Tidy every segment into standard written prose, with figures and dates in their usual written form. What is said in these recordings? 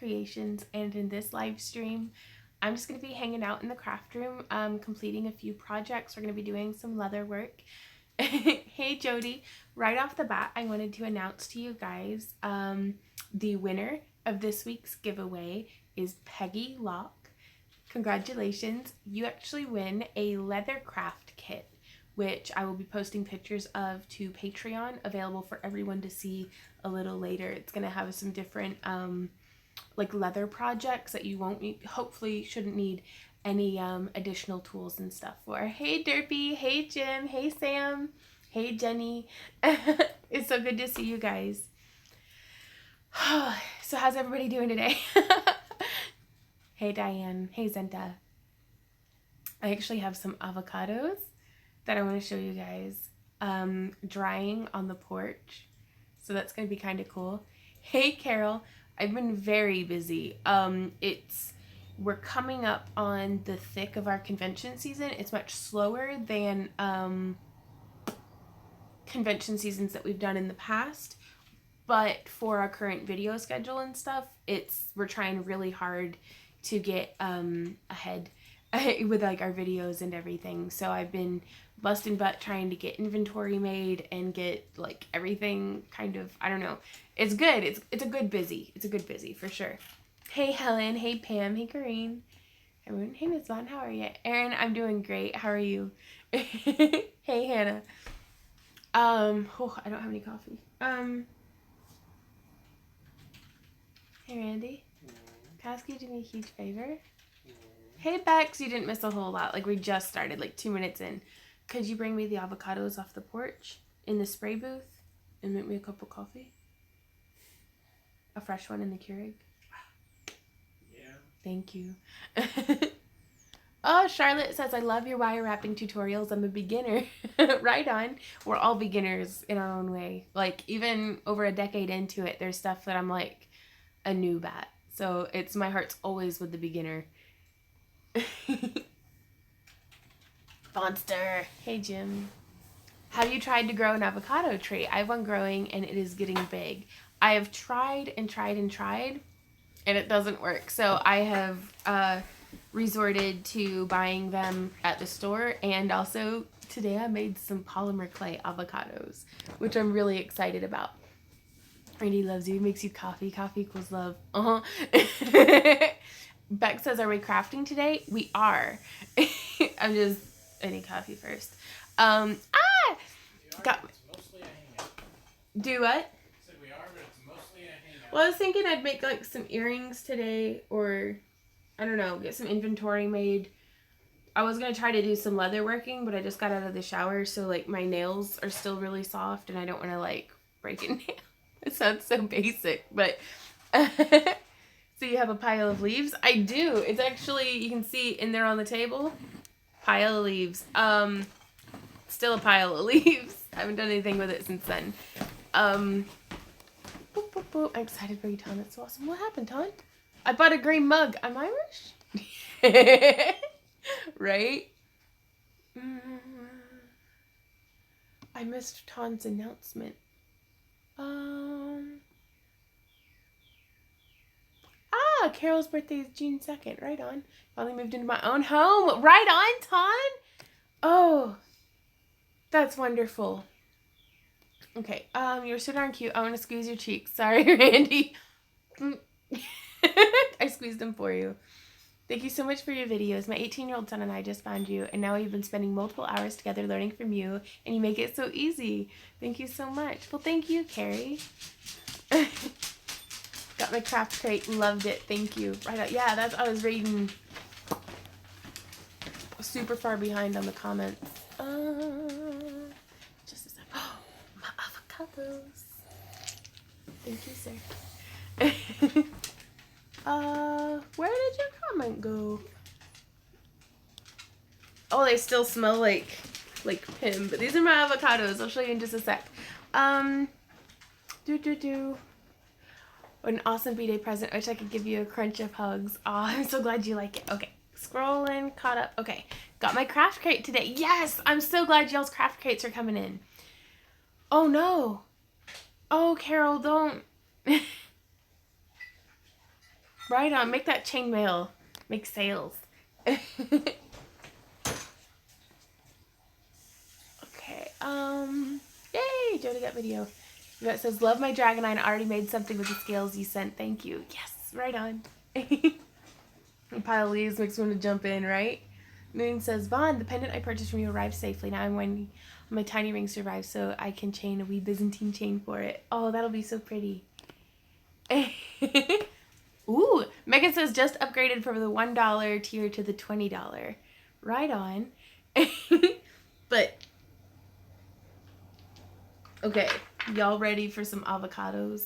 Creations, and in this live stream I'm just going to be hanging out in the craft room, completing a few projects. We're going to be doing some leather work. Hey Jody, right off the bat I wanted to announce to you guys the winner of this week's giveaway is Peggy Locke. Congratulations, you actually win a leather craft kit, which I will be posting pictures of to Patreon, available for everyone to see a little later. It's going to have some different like leather projects that you won't need, hopefully shouldn't need any additional tools and stuff for. Hey Derpy, hey Jim, hey Sam, hey Jenny. It's so good to see you guys. So how's everybody doing today? Hey Diane, hey Zenta. I actually have some avocados that I want to show you guys drying on the porch, so that's going to be kind of cool. Hey Carol, I've been very busy. We're coming up on the thick of our convention season. It's much slower than convention seasons that we've done in the past, but for our current video schedule and stuff, we're trying really hard to get ahead with like our videos and everything. So I've been busting butt trying to get inventory made and get like everything kind of, I don't know. It's good. It's a good busy. It's a good busy for sure. Hey Helen, hey Pam, hey Corrine. Everyone, hey Miss Vaughn, how are you? Erin, I'm doing great. How are you? Hey Hannah. Oh, I don't have any coffee. Hey Randy. Can I ask you to do me a huge favor? Hey Bex, you didn't miss a whole lot. Like we just started, like 2 minutes in. Could you bring me the avocados off the porch in the spray booth and make me a cup of coffee? A fresh one in the Keurig? Yeah. Thank you. Oh, Charlotte says, I love your wire wrapping tutorials. I'm a beginner. Right on. We're all beginners in our own way. Like even over a decade into it, there's stuff that I'm like a noob at. So my heart's always with the beginner. Monster. Hey Jim. Have you tried to grow an avocado tree? I have one growing and it is getting big. I have tried and tried and tried and it doesn't work. So I have resorted to buying them at the store, and also today I made some polymer clay avocados, which I'm really excited about. Randy loves you, makes you coffee. Coffee equals love. Beck says, are we crafting today? We are. I need coffee first. Got. Do what? I said we are, but it's mostly a hangout. Well, I was thinking I'd make like some earrings today, or I don't know, get some inventory made. I was gonna try to do some leather working, but I just got out of the shower, so like my nails are still really soft, and I don't want to like break a nail. It sounds so basic, but so you have a pile of leaves? I do. It's actually, you can see in there on the table, pile of leaves. Still a pile of leaves. I haven't done anything with it since then. Boop, boop, boop. I'm excited for you, Ton. That's so awesome. What happened, Ton? I bought a green mug. I'm Irish? Right? I missed Ton's announcement. Carol's birthday is June 2nd. Right on. Finally moved into my own home. Right on, Ton? Oh, that's wonderful. Okay, you're so darn cute. I want to squeeze your cheeks. Sorry, Randy. I squeezed them for you. Thank you so much for your videos. My 18-year-old son and I just found you, and now we've been spending multiple hours together learning from you, and you make it so easy. Thank you so much. Well, thank you, Carrie. Got my craft crate. Loved it. Thank you. Right out. Yeah, I was reading super far behind on the comments. Just a sec. Oh, my avocados. Thank you, sir. Where did your comment go? Oh, they still smell like Pim, but these are my avocados. I'll show you in just a sec. What an awesome B-Day present. I wish I could give you a crunch of hugs. Oh, I'm so glad you like it. Okay, scrolling, caught up. Okay, got my craft crate today. Yes, I'm so glad y'all's craft crates are coming in. Oh, no. Oh, Carol, don't. Right on. Make that chainmail. Make sales. Okay. Yay! Jody got video. That says, love my Dragonite. I already made something with the scales you sent. Thank you. Yes. Right on. A pile of leaves makes me want to jump in, right? Moon says, Vaughn, the pendant I purchased from you arrived safely. Now I'm waiting on my tiny ring survive so I can chain a wee Byzantine chain for it. Oh, that'll be so pretty. Ooh, Megan says, just upgraded from the $1 tier to the $20. Right on. But, okay, y'all ready for some avocados?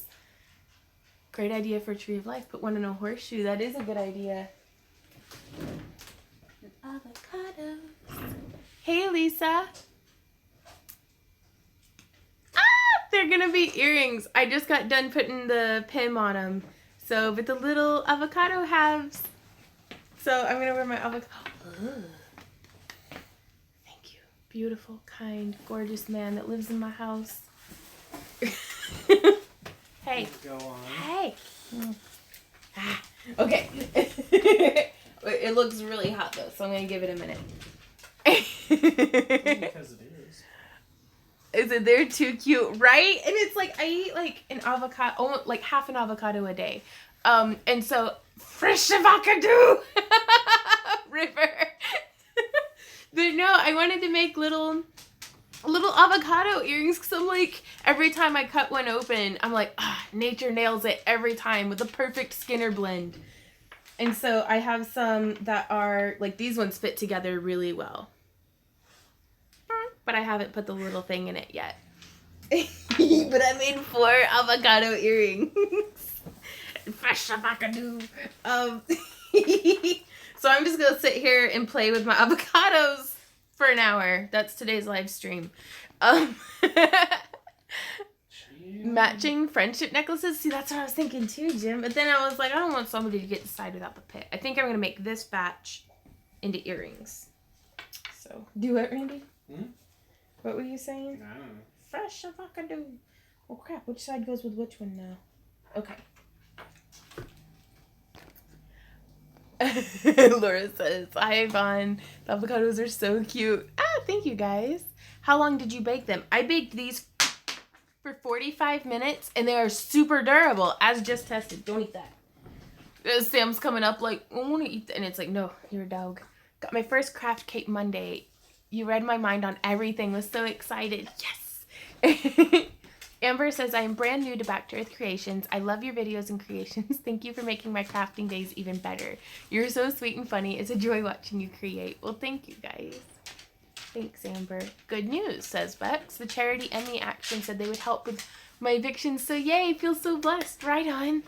Great idea for Tree of Life. Put one in a horseshoe. That is a good idea. Avocado. Hey, Lisa. They're gonna be earrings. I just got done putting the pin on them. So, with the little avocado halves. So, I'm gonna wear my avocado. Thank you. Beautiful, kind, gorgeous man that lives in my house. Hey. Go on. Hey. Okay. It looks really hot though, so I'm gonna give it a minute. Because it is. Is it? They're too cute, right? And it's like I eat like an avocado, almost like half an avocado a day, and so fresh avocado, River. But no, I wanted to make little avocado earrings because I'm like, every time I cut one open, I'm like, nature nails it every time with the perfect Skinner blend. And so I have some that are, like, these ones fit together really well. But I haven't put the little thing in it yet. But I made 4 avocado earrings. Fresh avocado. So I'm just going to sit here and play with my avocados for an hour. That's today's live stream. Matching friendship necklaces. See, that's what I was thinking too, Jim. But then I was like, I don't want somebody to get inside without the pit. I think I'm going to make this batch into earrings. So, do it, Randy? Hmm? What were you saying? I don't know. Fresh avocado. Oh, crap. Which side goes with which one now? Okay. Laura says, hi, Vaughn. The avocados are so cute. Thank you, guys. How long did you bake them? I baked these for 45 minutes, and they are super durable, as just tested. Don't eat that. Sam's coming up like, I want to eat that. And it's like, no, you're a dog. Got my first craft cake Monday. You read my mind on everything. Was so excited. Yes. Amber says, I am brand new to Back to Earth Creations. I love your videos and creations. Thank you for making my crafting days even better. You're so sweet and funny. It's a joy watching you create. Well, thank you, guys. Thanks, Amber. Good news, says Bex. The charity Emmy Action said they would help with my eviction. So yay, feel so blessed. Right on.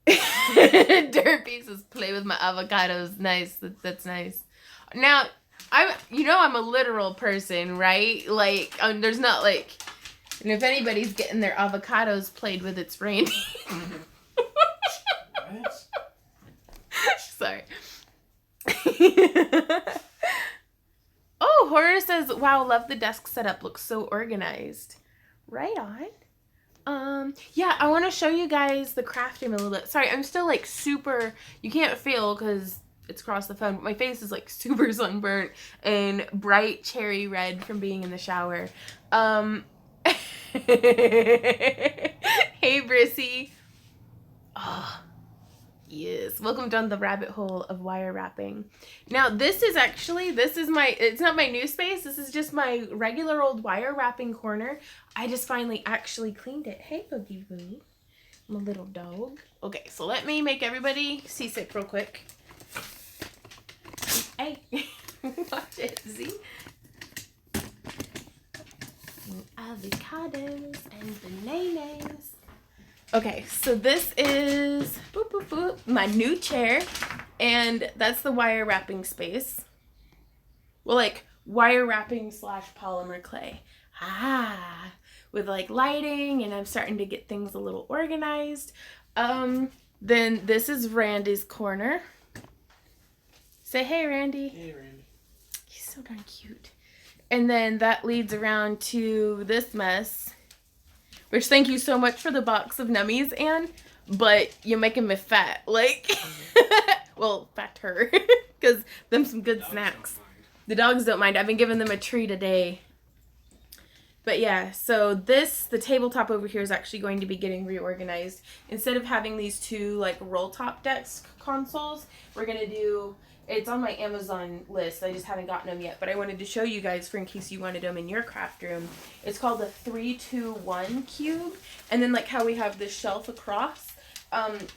Dirt pieces play with my avocados. Nice. That's nice. Now, I'm a literal person, right? Like, there's not like, and if anybody's getting their avocados played with, it's Randy. What? Sorry. Oh, Horror says, wow, love the desk setup. Looks so organized. Right on. Yeah, I want to show you guys the crafting a little bit. Sorry, I'm still like super, you can't feel because it's across the phone, but my face is like super sunburnt and bright cherry red from being in the shower. Hey, Brissy. Oh, yes. Welcome down the rabbit hole of wire wrapping. Now, it's not my new space. This is just my regular old wire wrapping corner. I just finally actually cleaned it. Hey, Boogie Boo. I'm a little dog. Okay, so let me make everybody seasick real quick. Hey, watch it, see? Avocados and bananas. Okay, so this is my new chair, and that's the wire wrapping space. Well, like wire wrapping / polymer clay. With like lighting, and I'm starting to get things a little organized. Then this is Randy's corner. Say hey, Randy. Hey, Randy. He's so darn cute. And then that leads around to this mess, which thank you so much for the box of nummies. And but you're making me fat. Like, well, fatter, because them some good snacks. The dogs don't mind. I've been giving them a treat a day. But yeah, so the tabletop over here is actually going to be getting reorganized. Instead of having these two like roll top desk consoles, we're going to do, it's on my Amazon list. I just haven't gotten them yet, but I wanted to show you guys for in case you wanted them in your craft room. It's called the 3-2-1 cube. And then like how we have this shelf across,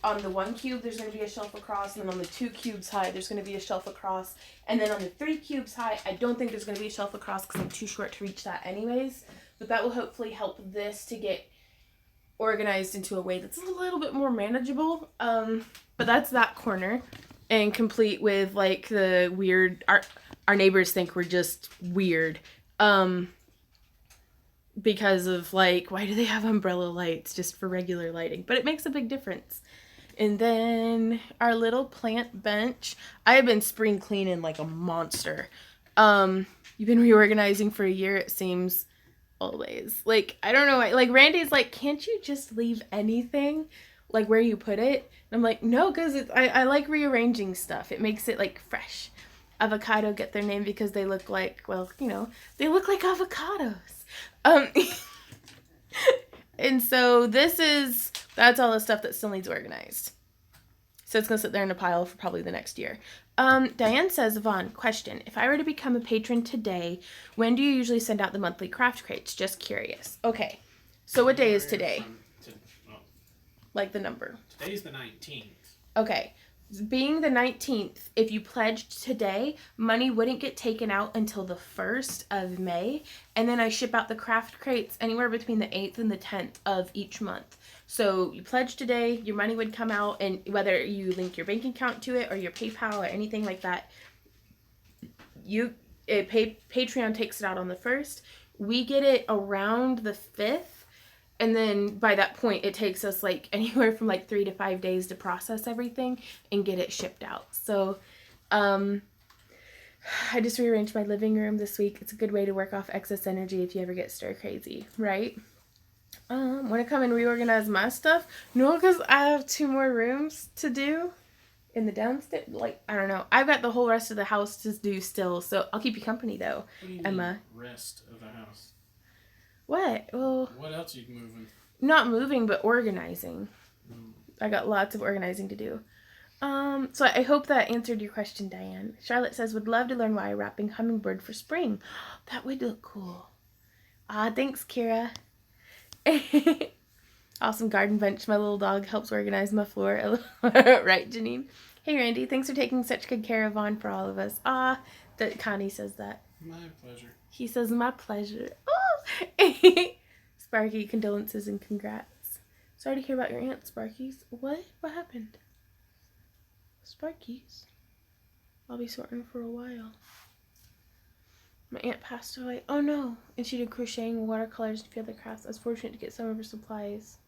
on the 1 cube, there's going to be a shelf across, and then on the 2 cubes high, there's going to be a shelf across, and then on the 3 cubes high, I don't think there's going to be a shelf across because I'm too short to reach that anyways, but that will hopefully help this to get organized into a way that's a little bit more manageable. But that's that corner, and complete with like the weird, our neighbors think we're just weird, because of like, why do they have umbrella lights just for regular lighting? But it makes a big difference. And then our little plant bench. I have been spring cleaning like a monster. You've been reorganizing for a year, it seems. Always. Like, I don't know. Like, Randy's like, can't you just leave anything like where you put it? And I'm like, no, because I like rearranging stuff. It makes it like fresh. Avocado get their name because they look like, well, you know, they look like avocados. And so that's all the stuff that still needs organized. So it's going to sit there in a pile for probably the next year. Diane says, Vaughn, question. If I were to become a patron today, when do you usually send out the monthly craft crates? Just curious. Okay. So what day is today? Like the number. Today's the 19th. Okay. Being the 19th, if you pledged today, money wouldn't get taken out until the 1st of May. And then I ship out the craft crates anywhere between the 8th and the 10th of each month. So you pledge today, your money would come out, and whether you link your bank account to it or your PayPal or anything like that, Patreon takes it out on the 1st. We get it around the 5th. And then by that point, it takes us like anywhere from like 3 to 5 days to process everything and get it shipped out. So I just rearranged my living room this week. It's a good way to work off excess energy if you ever get stir crazy, right? Want to come and reorganize my stuff? No, because I have 2 more rooms to do in the downstairs. Like, I don't know. I've got the whole rest of the house to do still, so I'll keep you company though, What do you Emma. mean, rest of the house? What? Well, what else are you moving? Not moving, but organizing. I got lots of organizing to do. So I hope that answered your question, Diane. Charlotte says, would love to learn wire wrapping hummingbird for spring. That would look cool. Thanks, Kira. Awesome garden bench. My little dog helps organize my floor. Right, Janine? Hey, Randy. Thanks for taking such good care of Vaughn for all of us. That Connie says that. My pleasure. He says, my pleasure. Oh! Sparky, condolences and congrats. Sorry to hear about your aunt, Sparkies. What? What happened? Sparkies? I'll be sorting for a while. My aunt passed away. Oh no. And she did crocheting, watercolors, and other crafts. I was fortunate to get some of her supplies.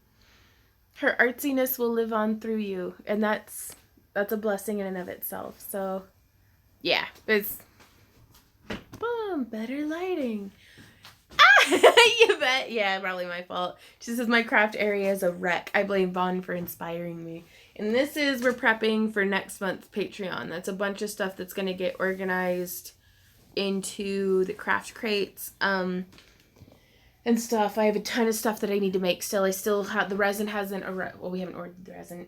Her artsiness will live on through you. And that's a blessing in and of itself. So, yeah. It's... Boom! Better lighting. You bet. Yeah, probably my fault. She says my craft area is a wreck. I blame Vaughn for inspiring me. And this is, we're prepping for next month's Patreon. That's a bunch of stuff that's going to get organized into the craft crates and stuff. I have a ton of stuff that I need to make still. I still have, the resin hasn't arrived. Well, we haven't ordered the resin.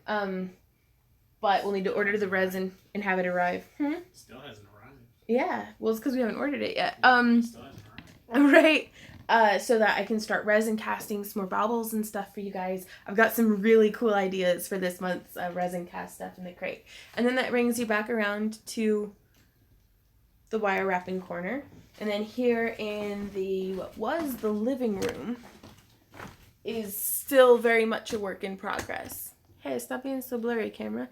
But we'll need to order the resin and have it arrive. Still hasn't arrived. Yeah. Well, it's because we haven't ordered it yet. Still hasn't arrived. Right. So that I can start resin casting some more baubles and stuff for you guys. I've got some really cool ideas for this month's resin cast stuff in the crate. And then that brings you back around to the wire wrapping corner. And then here in the, what was the living room, is still very much a work in progress. Hey, stop being so blurry, camera.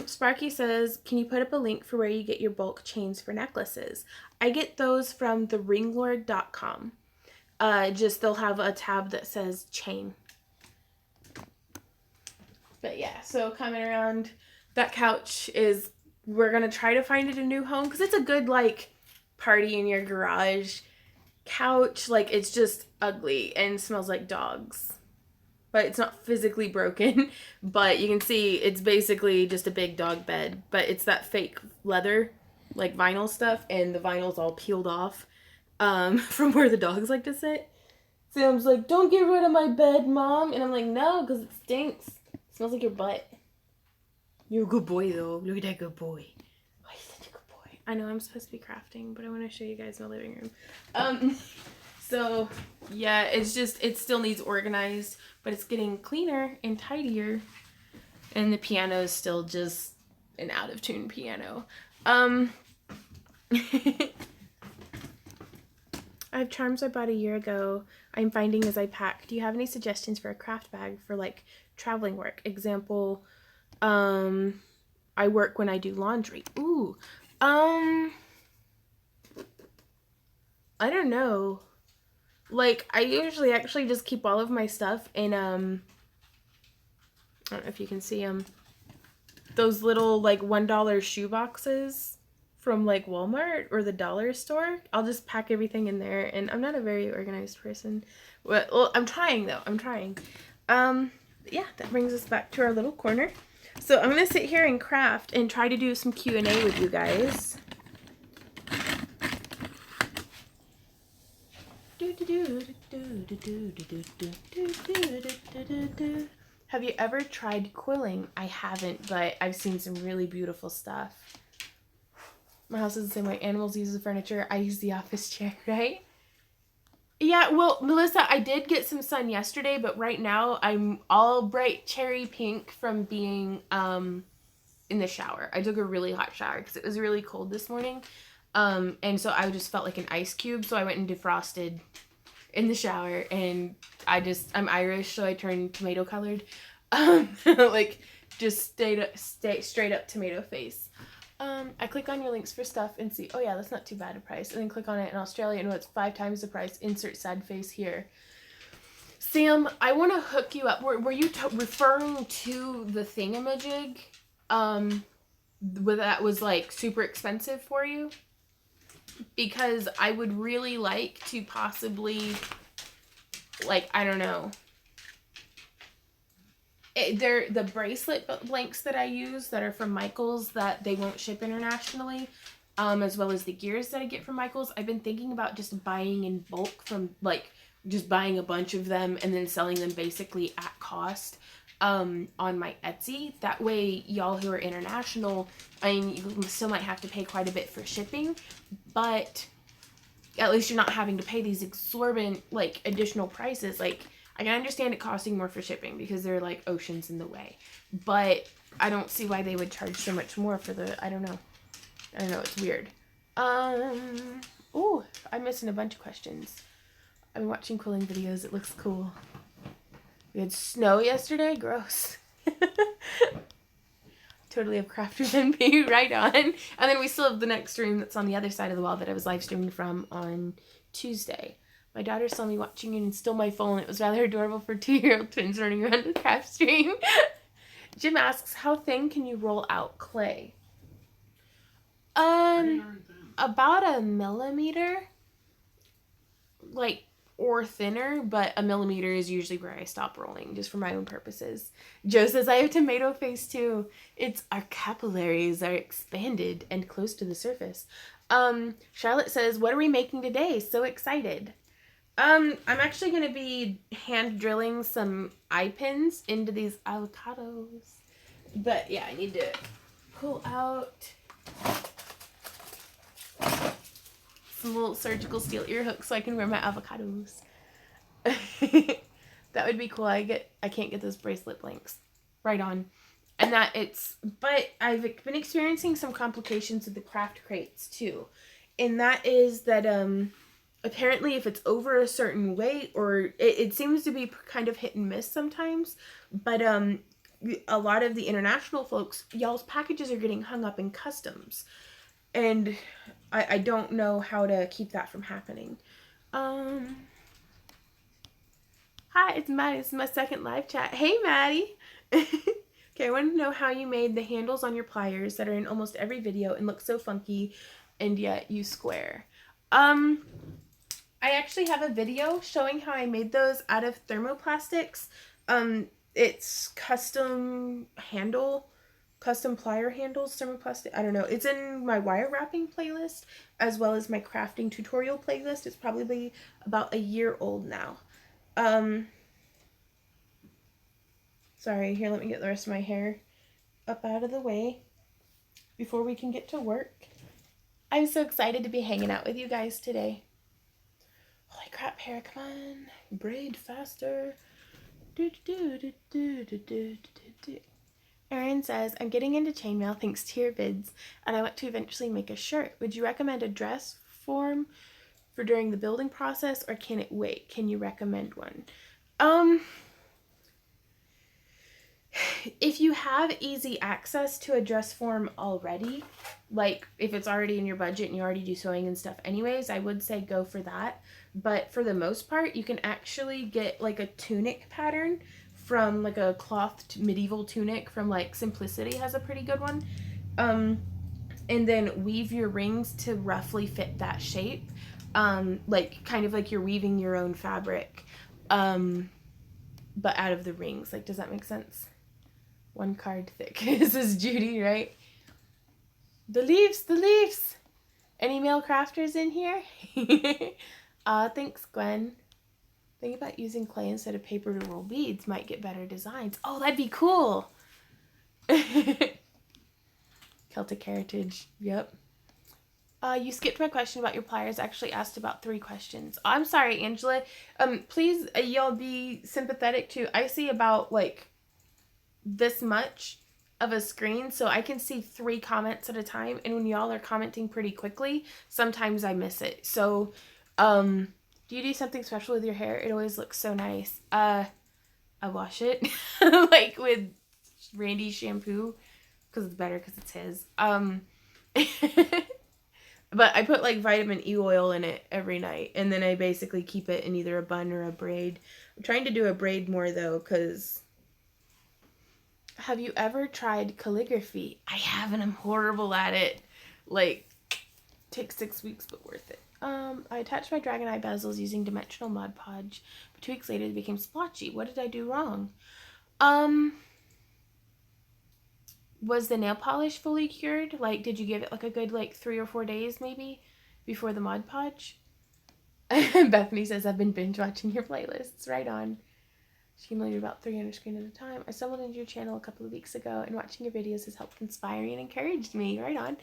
Sparky says, can you put up a link for where you get your bulk chains for necklaces? I get those from theringlord.com. Just they'll have a tab that says chain. But yeah, so coming around, that couch is, we're going to try to find it a new home because it's a good, like, party in your garage couch. Like, it's just ugly and smells like dogs. but it's not physically broken. But you can see it's basically just a big dog bed, but it's that fake leather, like vinyl stuff, and the vinyl's all peeled off from where the dogs like to sit. Sam's like, don't get rid of my bed, Mom. And I'm like, no, because it stinks. It smells like your butt. You're a good boy, though. Look at that good boy. Oh, he's such a good boy. I know I'm supposed to be crafting, but I want to show you guys my living room. So, yeah, it's just, it still needs organized, but it's getting cleaner and tidier. And the piano is still just an out-of-tune piano. I have charms I bought a year ago I'm finding as I pack. Do you have any suggestions for a craft bag for, like, traveling work? Example, I work when I do laundry. Ooh. I don't know. Like, I usually actually just keep all of my stuff in, I don't know if you can see them. Those little, like, $1 shoe boxes from, like, Walmart or the dollar store. I'll just pack everything in there, and I'm not a very organized person. Well, I'm trying, though. I'm trying. Yeah, that brings us back to our little corner. So I'm going to sit here and craft and try to do some Q&A with you guys. Have you ever tried quilling? I haven't, but I've seen some really beautiful stuff. My house is the same way. Animals use the furniture. I use the office chair, right? Yeah, well, Melissa, I did get some sun yesterday, but right now I'm all bright cherry pink from being in the shower. I took a really hot shower because it was really cold this morning. And so I just felt like an ice cube, so I went and defrosted in the shower, and I'm Irish, so I turned tomato colored. Like, just straight up tomato face. I click on your links for stuff and see, oh yeah, that's not too bad a price. And then click on it in Australia and it's 5 times the price. Insert sad face here. Sam, I want to hook you up. Were you referring to the thingamajig? Where that was like super expensive for you? Because I would really like to possibly, like, I don't know. They're the bracelet blanks that I use that are from Michaels that they won't ship internationally, as well as the gears that I get from Michaels. I've been thinking about just buying in bulk from, like, just buying a bunch of them and then selling them basically at cost on my Etsy. That way, y'all who are international, I mean, you still might have to pay quite a bit for shipping, but at least you're not having to pay these exorbitant, like, additional prices. Like, I can understand it costing more for shipping because there are, like, oceans in the way. But I don't see why they would charge so much more for the, I don't know. It's weird. Oh, I'm missing a bunch of questions. I've been watching quilling videos. It looks cool. We had snow yesterday. Gross. Totally have Craftroom NP right on. And then we still have the next stream that's on the other side of the wall that I was live streaming from on Tuesday. My daughter saw me watching it and stole my phone. It was rather adorable for 2-year-old twins running around the craft stream. Jim asks, how thin can you roll out clay? About 1 millimeter. Like, or thinner, but 1 millimeter is usually where I stop rolling, just for my own purposes. Joe says, I have tomato face too. Our capillaries are expanded and close to the surface. Charlotte says, what are we making today? So excited. I'm actually going to be hand drilling some eye pins into these avocados. But yeah, I need to pull out some little surgical steel ear hooks so I can wear my avocados. That would be cool. I can't get those bracelet blanks. Right on. And but I've been experiencing some complications with the craft crates too. And that is that, apparently if it's over a certain weight, or it seems to be kind of hit and miss sometimes, but a lot of the international folks, y'all's packages are getting hung up in customs, and I don't know how to keep that from happening. Hi, it's Maddie. It's my second live chat. Hey, Maddie. Okay, I want to know how you made the handles on your pliers that are in almost every video and look so funky, and yet you square. I actually have a video showing how I made those out of thermoplastics. It's custom plier handles, thermoplastic. I don't know. It's in my wire wrapping playlist as well as my crafting tutorial playlist. It's probably about a year old now. Sorry, here, let me get the rest of my hair up out of the way before we can get to work. I'm so excited to be hanging out with you guys today. Holy crap, hair, come on. Braid faster. Erin says, I'm getting into chainmail thanks to your vids, and I want to eventually make a shirt. Would you recommend a dress form for during the building process, or can it wait? Can you recommend one? If you have easy access to a dress form already, like if it's already in your budget and you already do sewing and stuff anyways, I would say go for that. But for the most part, you can actually get like a tunic pattern from like a cloth medieval tunic from like Simplicity has a pretty good one. And then weave your rings to roughly fit that shape. Like kind of like you're weaving your own fabric, but out of the rings. Like, does that make sense? 1 card thick. This is Judy, right? The leaves. Any male crafters in here? Thanks, Gwen. Think about using clay instead of paper to roll beads. Might get better designs. Oh, that'd be cool. Celtic heritage. Yep. You skipped my question about your pliers. I actually asked about 3 questions. Oh, I'm sorry, Angela. Please, y'all be sympathetic too. I see about like this much of a screen, so I can see 3 comments at a time, and when y'all are commenting pretty quickly, sometimes I miss it. So, do you do something special with your hair? It always looks so nice. I wash it like with Randy's shampoo because it's better because it's his. But I put like vitamin E oil in it every night, and then I basically keep it in either a bun or a braid. I'm trying to do a braid more though, because have you ever tried calligraphy? I haven't. I'm horrible at it. Like, takes 6 weeks, but worth it. I attached my dragon eye bezels using dimensional Mod Podge, but 2 weeks later they became splotchy. What did I do wrong? Was the nail polish fully cured? Like, did you give it like a good like 3 or 4 days maybe before the Mod Podge? Bethany says, I've been binge watching your playlists. Right on. She can only do about 300 screen at a time. I stumbled into your channel a couple of weeks ago, and watching your videos has helped inspire me and encouraged me, right on,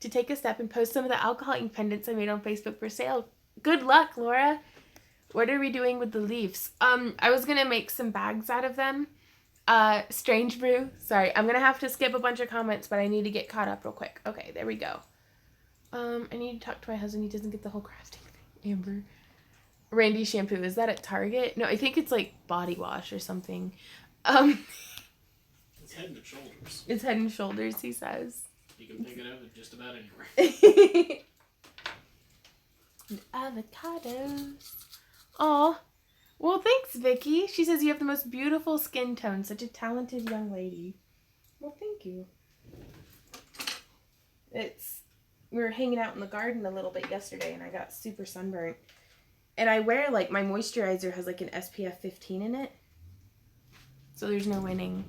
to take a step and post some of the alcohol ink pendants I made on Facebook for sale. Good luck, Laura. What are we doing with the leaves? I was gonna make some bags out of them. Strange Brew. Sorry, I'm gonna have to skip a bunch of comments, but I need to get caught up real quick. Okay, there we go. I need to talk to my husband. He doesn't get the whole crafting thing. Amber. Randy shampoo, is that at Target? No, I think it's like body wash or something. It's Head and Shoulders. It's Head and Shoulders, he says. You can pick it up at just about anywhere. Avocados. Aw. Well, thanks, Vicky. She says you have the most beautiful skin tone. Such a talented young lady. Well, thank you. We were hanging out in the garden a little bit yesterday, and I got super sunburnt. And I wear, like, my moisturizer has, like, an SPF 15 in it. So there's no winning.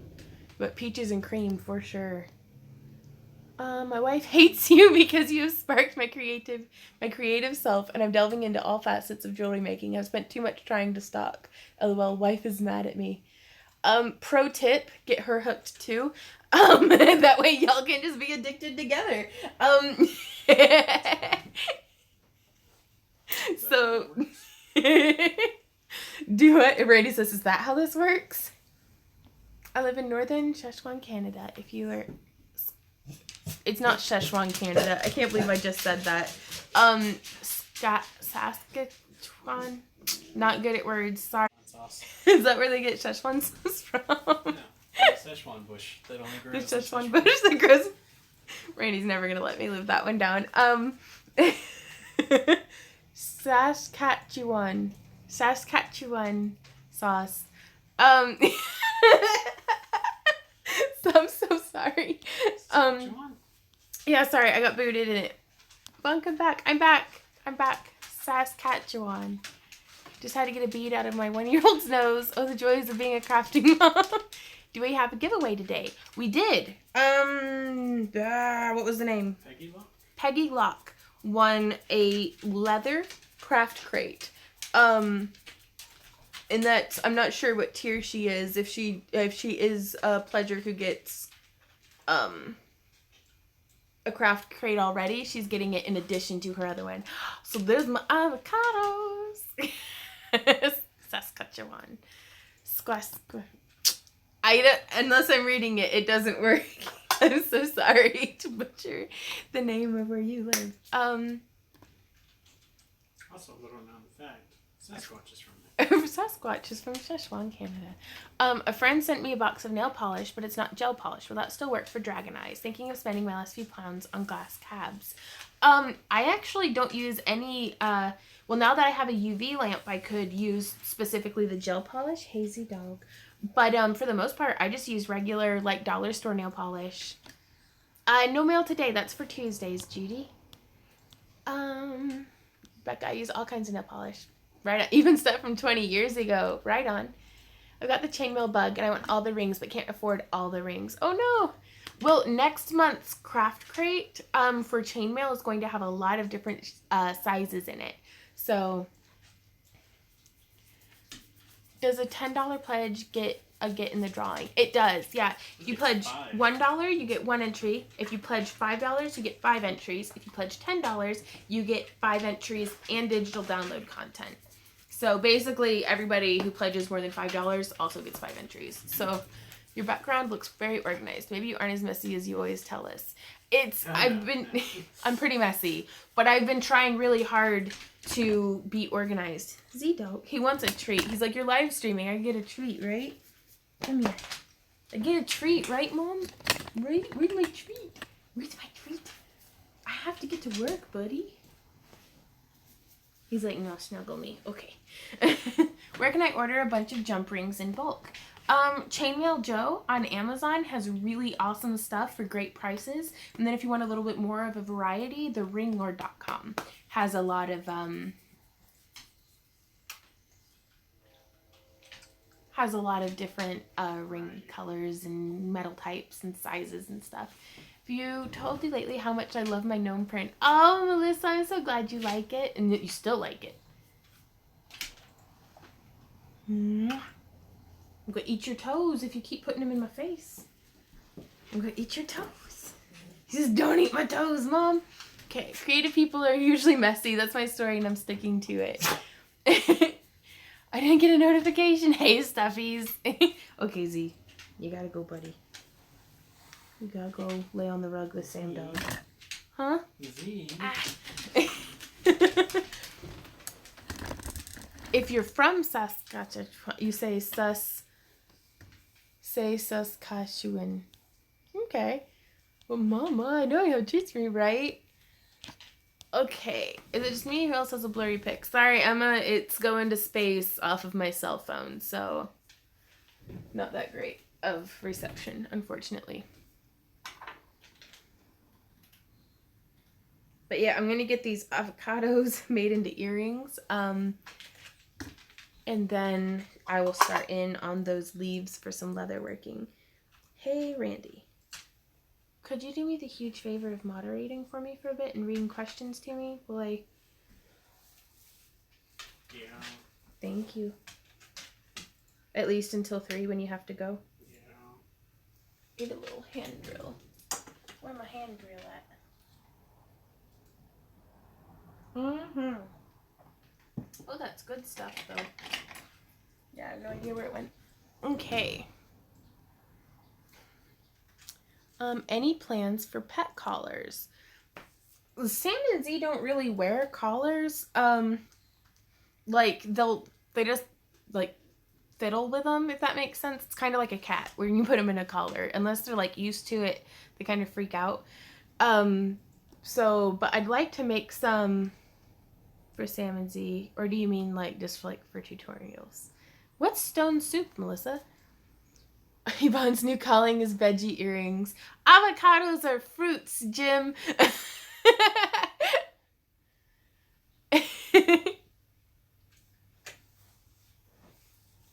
But peaches and cream, for sure. My wife hates you because you have sparked my creative self, and I'm delving into all facets of jewelry making. I've spent too much trying to stalk. LOL, wife is mad at me. Pro tip, get her hooked too. That way y'all can just be addicted together. So, do what? Randy says, is that how this works? I live in northern Szechuan, Canada. If you are... It's not Szechuan, Canada. I can't believe I just said that. Saskatchewan. Not good at words. Sorry. That's awesome. Is that where they get Szechuan sauce from? No. Szechuan bush that only grows. The Szechuan bush that grows... Randy's never going to let me live that one down. Saskatchewan sauce. So I'm so sorry. Yeah, sorry, I got booted in it. Bunk, I'm back. Saskatchewan. Just had to get a bead out of my 1-year-old's nose. Oh, the joys of being a crafting mom. Do we have a giveaway today? We did. What was the name? Peggy Lock? Peggy Locke won a leather craft crate. And that's, I'm not sure what tier she is. If she is a pledger who gets a craft crate already, she's getting it in addition to her other one. So there's my avocados. Saskatchewan. Unless I'm reading it, it doesn't work. I'm so sorry to butcher the name of where you live. Also, a little known fact, Sasquatch is from there. Sasquatch is from Szechuan, Canada. A friend sent me a box of nail polish, but it's not gel polish. Will that still work for dragon eyes? Thinking of spending my last few pounds on glass cabs. I actually don't use any, well, now that I have a UV lamp, I could use specifically the gel polish. Hazy dog. But for the most part, I just use regular, like, dollar store nail polish. No mail today. That's for Tuesdays, Judy. Becca, I use all kinds of nail polish. Right on. Even stuff from 20 years ago. Right on. I've got the chainmail bug, and I want all the rings, but can't afford all the rings. Oh, no. Well, next month's craft crate for chainmail is going to have a lot of different sizes in it. So, does a $10 pledge get in the drawing? It does, yeah. If you pledge $1, you get 1 entry. If you pledge $5, you get 5 entries. If you pledge $10, you get 5 entries and digital download content. So basically, everybody who pledges more than $5 also gets 5 entries. So your background looks very organized. Maybe you aren't as messy as you always tell us. I'm pretty messy, but I've been trying really hard to be organized. Z-Dope, he wants a treat. He's like, you're live streaming. I get a treat, right? Come here. I get a treat, right, Mom? Right? Where's my treat? Where's my treat? I have to get to work, buddy. He's like, no, snuggle me. Okay. Where can I order a bunch of jump rings in bulk? Chainmail Joe on Amazon has really awesome stuff for great prices. And then if you want a little bit more of a variety, the ringlord.com has a lot of different ring colors and metal types and sizes and stuff. If you told you lately how much I love my gnome print. Oh, Melissa, I'm so glad you like it and that you still like it. I'm gonna eat your toes if you keep putting them in my face. I'm gonna eat your toes. He says, don't eat my toes, Mom. Okay, creative people are usually messy. That's my story and I'm sticking to it. I didn't get a notification. Hey, stuffies. Okay, Z, you gotta go, buddy. You gotta go lay on the rug with Sam Dog. Huh? Z. If you're from Saskatchewan, you say Saskatchewan. Okay. Well, Mama, I know you treats me right. Okay. Is it just me? Who else has a blurry pic? Sorry, Emma. It's going to space off of my cell phone, so not that great of reception, unfortunately. But yeah, I'm going to get these avocados made into earrings. And then I will start in on those leaves for some leather working. Hey, Randy. Could you do me the huge favor of moderating for me for a bit and reading questions to me? Will I? Yeah. Thank you. At least until 3 when you have to go. Yeah. Need a little hand drill. Where's my hand drill at? Oh, that's good stuff, though. Yeah, I have no idea where it went. Okay. Any plans for pet collars? Sam and Z don't really wear collars. Like, they just, like, fiddle with them, if that makes sense. It's kind of like a cat, where you put them in a collar. Unless they're, like, used to it, they kind of freak out. But I'd like to make some for Sam and Z. Or do you mean, like, just, like, for tutorials? What's stone soup, Melissa? Yvonne's new calling is veggie earrings. Avocados are fruits, Jim.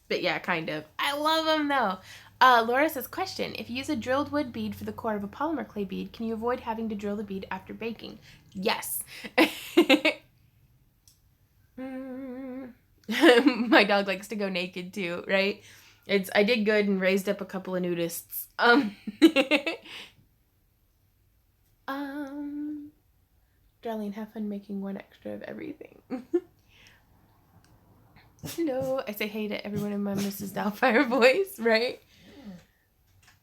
But yeah, kind of. I love them though. Laura says, question, if you use a drilled wood bead for the core of a polymer clay bead, can you avoid having to drill the bead after baking? Yes. My dog likes to go naked too, right? I did good and raised up a couple of nudists. Darlene, have fun making one extra of everything. Hello. I say hey to everyone in my Mrs. Doubtfire voice, right?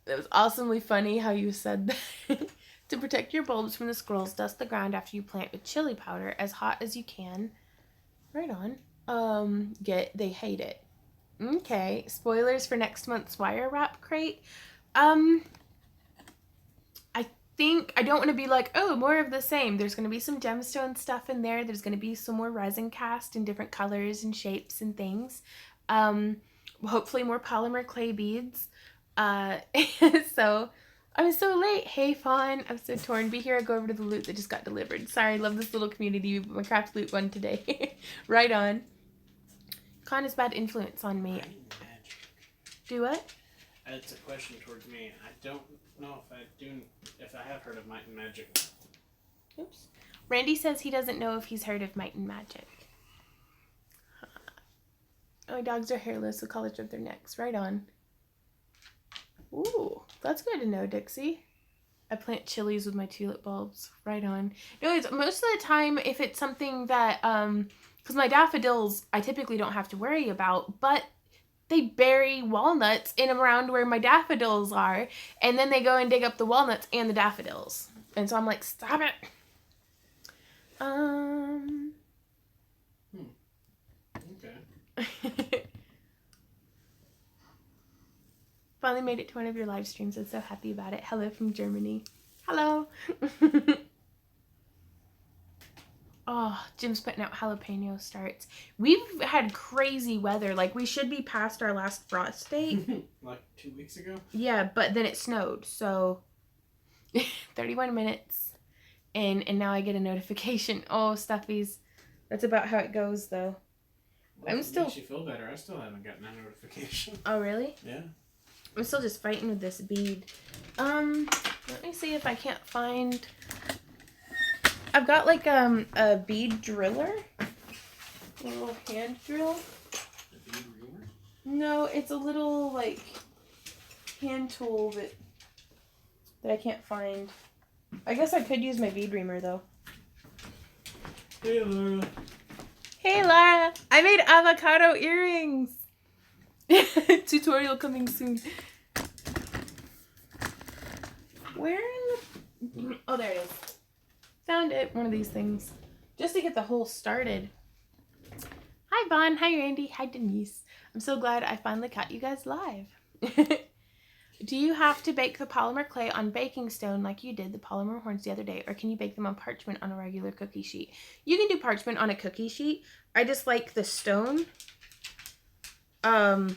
It was awesomely funny how you said that. To protect your bulbs from the squirrels, dust the ground after you plant with chili powder as hot as you can. Right on. They hate it. Okay. Spoilers for next month's wire wrap crate. I think I don't want to be like, oh, more of the same. There's going to be some gemstone stuff in there. There's going to be some more resin cast in different colors and shapes and things. Hopefully more polymer clay beads. So I'm so late. Hey, Fawn. I'm so torn. Be here. I go over to the loot that just got delivered. Sorry, I love this little community. My craft loot one today. Right on. Con is bad influence on me. Do what? It's a question towards me. I don't know if I have heard of Might and Magic. Oops. Randy says he doesn't know if he's heard of Might and Magic. Oh, dogs are hairless, so color strip their necks. Right on. Ooh, that's good to know, Dixie. I plant chilies with my tulip bulbs. Right on. No, it's most of the time, if it's something that, because my daffodils, I typically don't have to worry about, but they bury walnuts in and around where my daffodils are, and then they go and dig up the walnuts and the daffodils. And so I'm like, stop it. Okay. Finally made it to one of your live streams. I'm so happy about it. Hello from Germany. Hello. Oh, Jim's putting out jalapeno starts. We've had crazy weather. Like, we should be past our last frost date. Like 2 weeks ago? Yeah, but then it snowed. So, 31 minutes. And now I get a notification. Oh, stuffies. That's about how it goes, though. Well, if it makes you feel better, I still haven't gotten a notification. Oh, really? Yeah. I'm still just fighting with this bead. Let me see if I can't find... I've got like a bead driller. A little hand drill. A bead reamer? No, it's a little like hand tool that I can't find. I guess I could use my bead reamer though. Hey, Laura. Hey, Lara! I made avocado earrings! Tutorial coming soon. Where in the... Oh, there it is. Found it. One of these things. Just to get the hole started. Hi, Vaughn. Hi, Randy. Hi, Denise. I'm so glad I finally caught you guys live. Do you have to bake the polymer clay on baking stone like you did the polymer horns the other day, or can you bake them on parchment on a regular cookie sheet? You can do parchment on a cookie sheet. I just like the stone. Because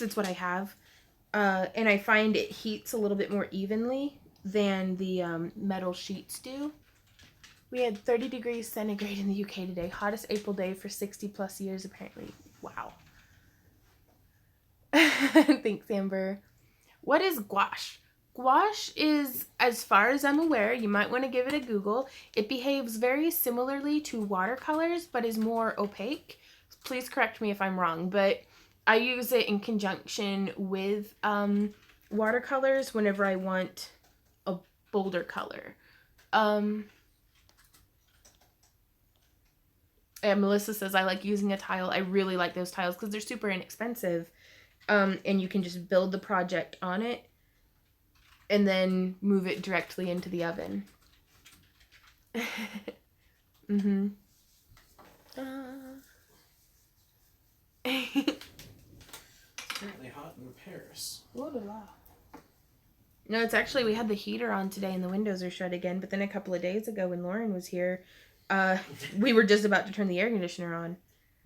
it's what I have. And I find it heats a little bit more evenly than the metal sheets do. We had 30 degrees centigrade in the UK today. Hottest April day for 60 plus years, apparently. Wow. Thanks, Amber. What is gouache? Gouache is, as far as I'm aware, you might want to give it a Google. It behaves very similarly to watercolors, but is more opaque. Please correct me if I'm wrong, but I use it in conjunction with watercolors whenever I want a bolder color. And Melissa says, I like using a tile. I really like those tiles because they're super inexpensive. And you can just build the project on it and then move it directly into the oven. Mm-hmm. It's currently hot in Paris. No, it's actually, we had the heater on today and the windows are shut again. But then a couple of days ago when Lauren was here, we were just about to turn the air conditioner on.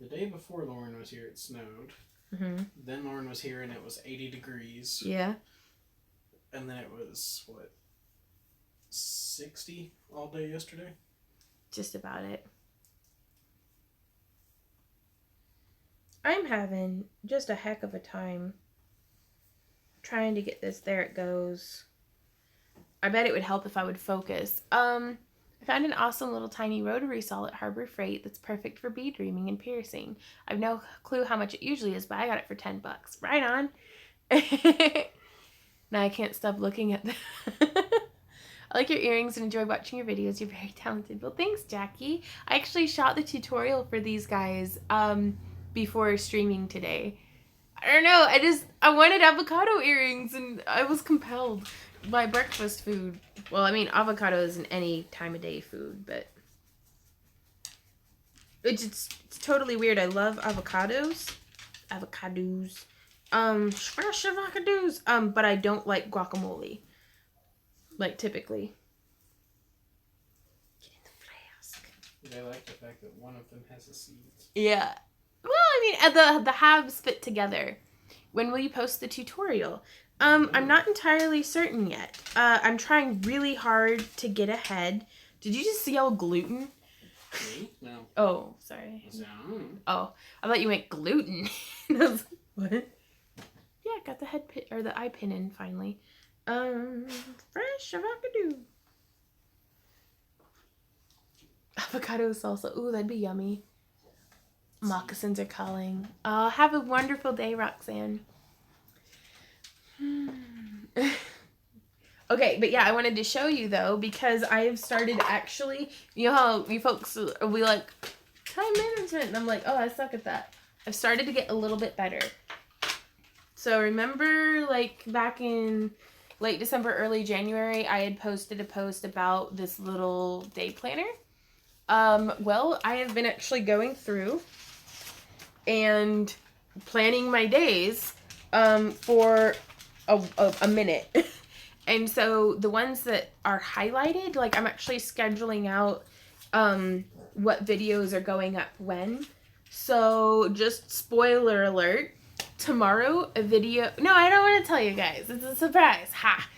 The day before Lauren was here, it snowed. Mm-hmm. Then Lauren was here and it was 80 degrees. Yeah. And then it was, 60 all day yesterday? Just about it. I'm having just a heck of a time trying to get this. There it goes. I bet it would help if I would focus. I found an awesome little tiny rotary saw at Harbor Freight that's perfect for bead reaming and piercing. I've no clue how much it usually is, but I got it for $10. Right on. Now I can't stop looking at them. I like your earrings and enjoy watching your videos. You're very talented. Well, thanks, Jackie. I actually shot the tutorial for these guys before streaming today. I don't know. I wanted avocado earrings and I was compelled by breakfast food. Well, I mean, avocado isn't any time of day food, but it's totally weird. I love avocados. Fresh avocados. But I don't like guacamole. Like, typically. Get in the flask. They like the fact that one of them has the seeds. Yeah. Well, I mean, the halves fit together. When will you post the tutorial? I'm not entirely certain yet. I'm trying really hard to get ahead. Did you just yell gluten? Me? No. Oh, sorry. Oh, I thought you meant gluten. I was like, what? Yeah, got the head pin or the eye pin in finally. Fresh avocado. Avocado salsa. Ooh, that'd be yummy. Moccasins are calling. Have a wonderful day, Roxanne. Okay, but yeah, I wanted to show you though, because I have started actually, you know how you folks will be like, time management, and I'm like, oh, I suck at that. I've started to get a little bit better. So remember, like, back in late December, early January, I had posted a post about this little day planner. Well, I have been actually going through and planning my days for a minute. And so the ones that are highlighted, like, I'm actually scheduling out what videos are going up when. So just spoiler alert, tomorrow a video, no, I don't want to tell you guys, it's a surprise. Ha.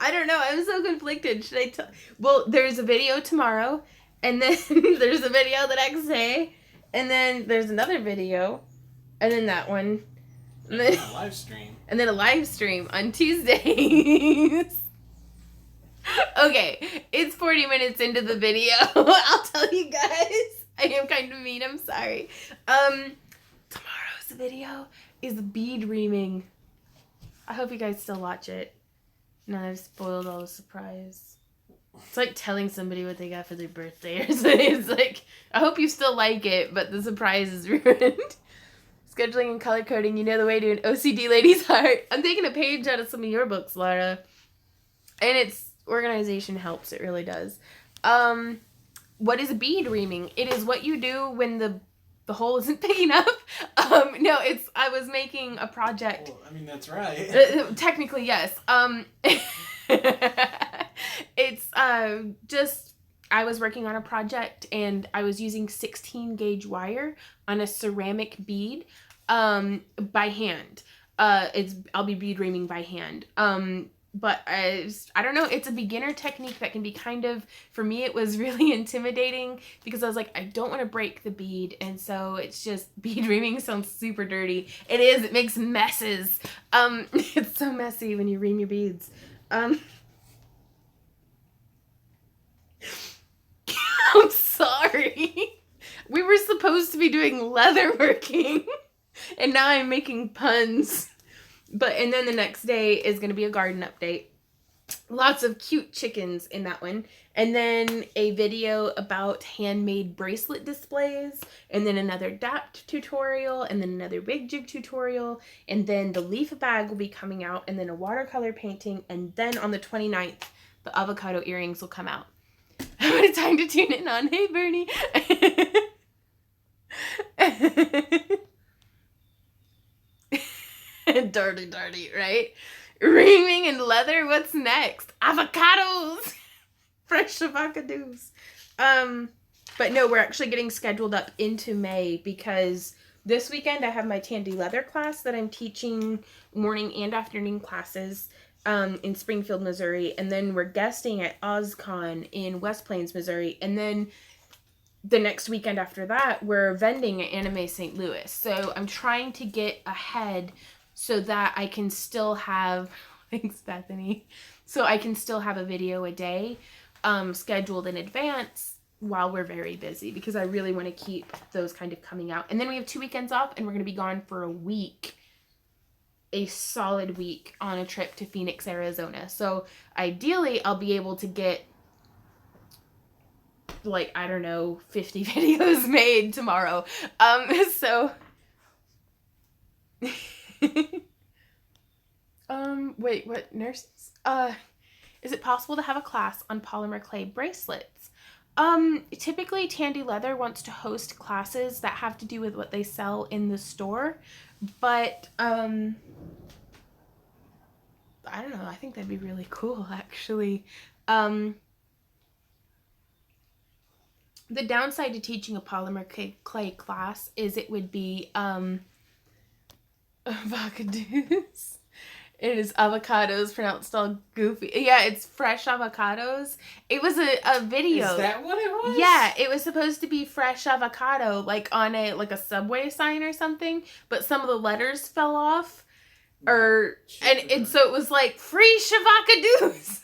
I don't know, I'm so conflicted. Should I tell? Well, there's a video tomorrow, and then there's a video the next day, and then there's another video, and then that one, and then a live stream, and then a live stream on Tuesdays. Okay, it's 40 minutes into the video. I'll tell you guys. I am kind of mean, I'm sorry. Tomorrow's video is bead reaming. I hope you guys still watch it. Now I've spoiled all the surprise. It's like telling somebody what they got for their birthday or something. It's like, I hope you still like it, but the surprise is ruined. Scheduling and color coding, you know the way to an OCD lady's heart. I'm taking a page out of some of your books, Laura. And it's organization helps, it really does. What is bead reaming? It is what you do when the hole isn't big enough. No, I was making a project. Well, I mean, that's right. Technically, yes. It's just, I was working on a project and I was using 16 gauge wire on a ceramic bead by hand. I'll be bead reaming by hand. But I don't know, it's a beginner technique that can be kind of, for me it was really intimidating because I was like, I don't want to break the bead, and so it's just, bead reaming sounds super dirty. It is, it makes messes. It's so messy when you ream your beads. I'm sorry. We were supposed to be doing leather working, and now I'm making puns. And then the next day is going to be a garden update. Lots of cute chickens in that one. And then a video about handmade bracelet displays. And then another DAPT tutorial. And then another wig jig tutorial. And then the leaf bag will be coming out. And then a watercolor painting. And then on the 29th, the avocado earrings will come out. What a time to tune in on. Hey, Bernie. Dirty, right? Reaming and leather, what's next? Avocados! Fresh avocados. But no, we're actually getting scheduled up into May because this weekend I have my Tandy Leather class that I'm teaching morning and afternoon classes. in Springfield, Missouri, and then we're guesting at OzCon in West Plains, Missouri, and then the next weekend after that, we're vending at Anime St. Louis. So I'm trying to get ahead so that I can still have, thanks Bethany, so I can still have a video a day scheduled in advance while we're very busy, because I really want to keep those kind of coming out. And then we have 2 weekends off, and we're going to be gone for a week, a solid week, on a trip to Phoenix, Arizona. So ideally I'll be able to get, like, I don't know, 50 videos made tomorrow. So wait, what, nurses? Is it possible to have a class on polymer clay bracelets? Typically Tandy Leather wants to host classes that have to do with what they sell in the store, but I don't know, I think that'd be really cool, actually. The downside to teaching a polymer clay class is it would be avocados. It is avocados pronounced all goofy. Yeah, it's fresh avocados. It was a video. Is that what it was? Yeah, it was supposed to be fresh avocado, like on a Subway sign or something, but some of the letters fell off. And so it was like free shavakadoos.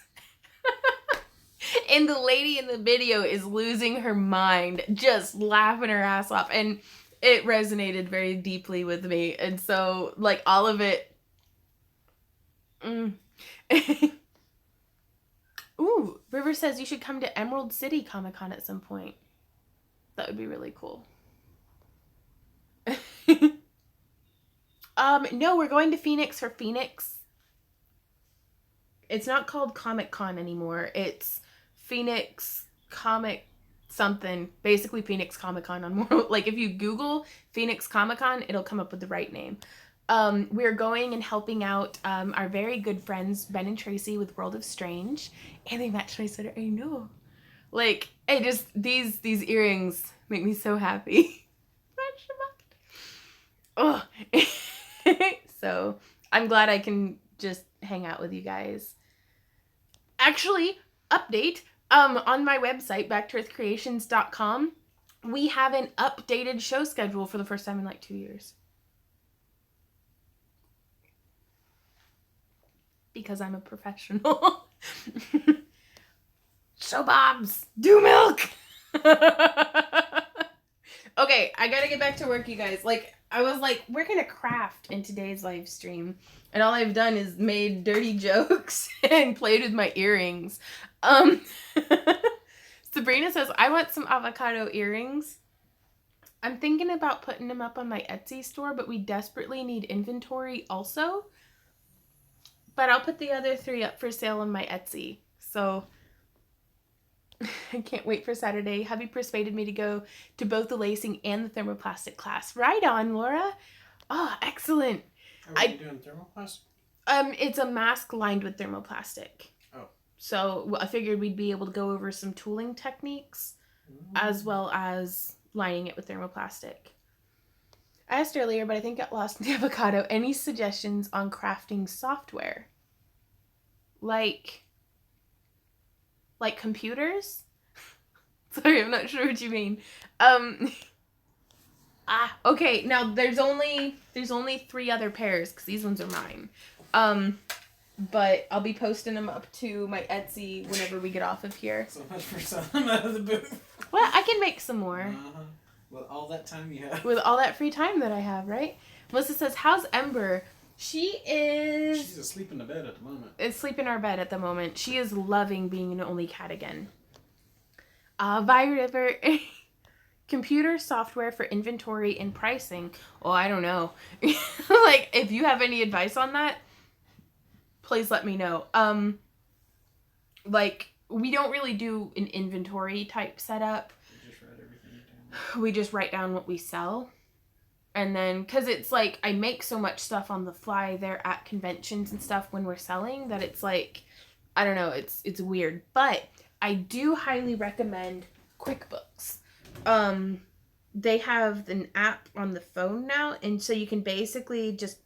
And the lady in the video is losing her mind, just laughing her ass off, and it resonated very deeply with me. And so, like, all of it. Ooh, River says you should come to Emerald City Comic-Con at some point. That would be really cool. No, we're going to Phoenix for Phoenix. It's not called Comic-Con anymore. It's Phoenix Comic something. Basically Phoenix Comic-Con on more, like, if you Google Phoenix Comic-Con, it'll come up with the right name. We're going and helping out our very good friends Ben and Tracy with World of Strange, and they matched my sweater. I know, like, I just, these earrings make me so happy. Oh. So I'm glad I can just hang out with you guys. Actually, update, on my website, backtoearthcreations.com, we have an updated show schedule for the first time in like 2 years. Because I'm a professional. Show Bobs, do milk. Okay, I gotta get back to work, you guys. Like, I was like, we're gonna craft in today's live stream, and all I've done is made dirty jokes and played with my earrings. Sabrina says, I want some avocado earrings. I'm thinking about putting them up on my Etsy store, but we desperately need inventory also. But I'll put the other 3 up for sale on my Etsy. So I can't wait for Saturday. Hubby persuaded me to go to both the lacing and the thermoplastic class. Right on, Laura. Oh, excellent. Are you doing thermoplastic? It's a mask lined with thermoplastic. Oh. So I figured we'd be able to go over some tooling techniques as well as lining it with thermoplastic. I asked earlier, but I think got lost in the avocado. Any suggestions on crafting software? Like computers? Sorry, I'm not sure what you mean. Okay, now there's only 3 other pairs, because these ones are mine. But I'll be posting them up to my Etsy whenever we get off of here. So much for selling them out of the booth. Well, I can make some more. With all that time you have. With all that free time that I have, right? Melissa says, how's Ember? She's asleep in the bed at the moment. Asleep in our bed at the moment. She is loving being an only cat again. Vi River. Computer software for inventory and pricing. Oh, I don't know. Like, if you have any advice on that, please let me know. Like, we don't really do an inventory type setup. We just write down what we sell. And then, because it's like, I make so much stuff on the fly there at conventions and stuff when we're selling that it's like, I don't know, it's weird. But I do highly recommend QuickBooks. They have an app on the phone now, and so you can basically just,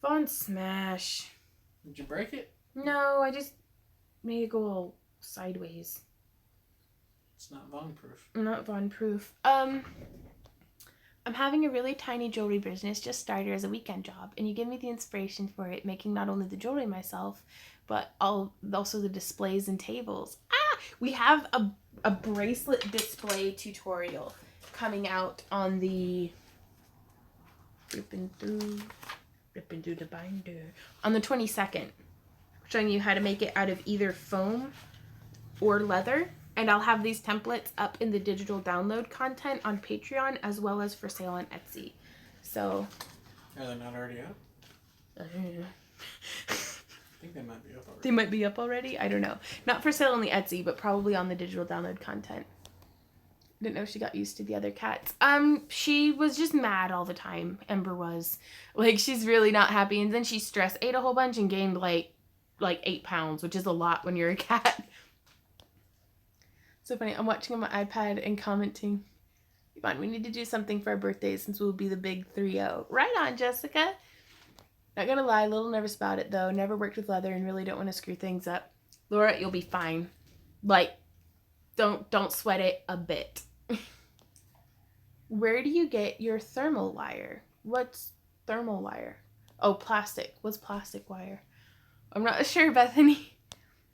Fawn smash. Did you break it? No, I just made it go all sideways. It's not Vaughn proof. Not Vaughn proof. I'm having a really tiny jewelry business just started as a weekend job, and you give me the inspiration for it, making not only the jewelry myself, but also the displays and tables. We have a bracelet display tutorial coming out on the ripping through the binder on the 22nd, showing you how to make it out of either foam or leather. And I'll have these templates up in the digital download content on Patreon as well as for sale on Etsy. So. Are they not already up? I don't know. I think they might be up already. They might be up already? I don't know. Not for sale on the Etsy, but probably on the digital download content. Didn't know she got used to the other cats. She was just mad all the time. Ember was. Like, she's really not happy. And then she stress ate a whole bunch and gained like 8 pounds, which is a lot when you're a cat. So funny. I'm watching on my iPad and commenting. Yvonne, we need to do something for our birthdays since we'll be the big 3-0. Right on, Jessica. Not gonna lie, a little nervous about it though. Never worked with leather and really don't want to screw things up. Laura, you'll be fine. Like, don't sweat it a bit. Where do you get your thermal wire? What's thermal wire? Oh, plastic. What's plastic wire? I'm not sure, Bethany.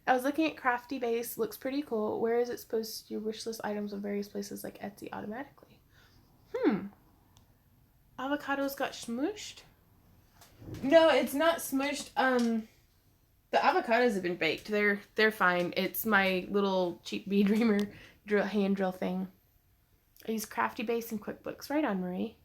I was looking at Crafty Base. Looks pretty cool. Where is it supposed to your wish list items on various places like Etsy automatically? Avocados got smooshed? No, it's not smooshed. The avocados have been baked. They're fine. It's my little cheap bead reamer hand drill thing. I use Crafty Base and QuickBooks. Right on, Marie.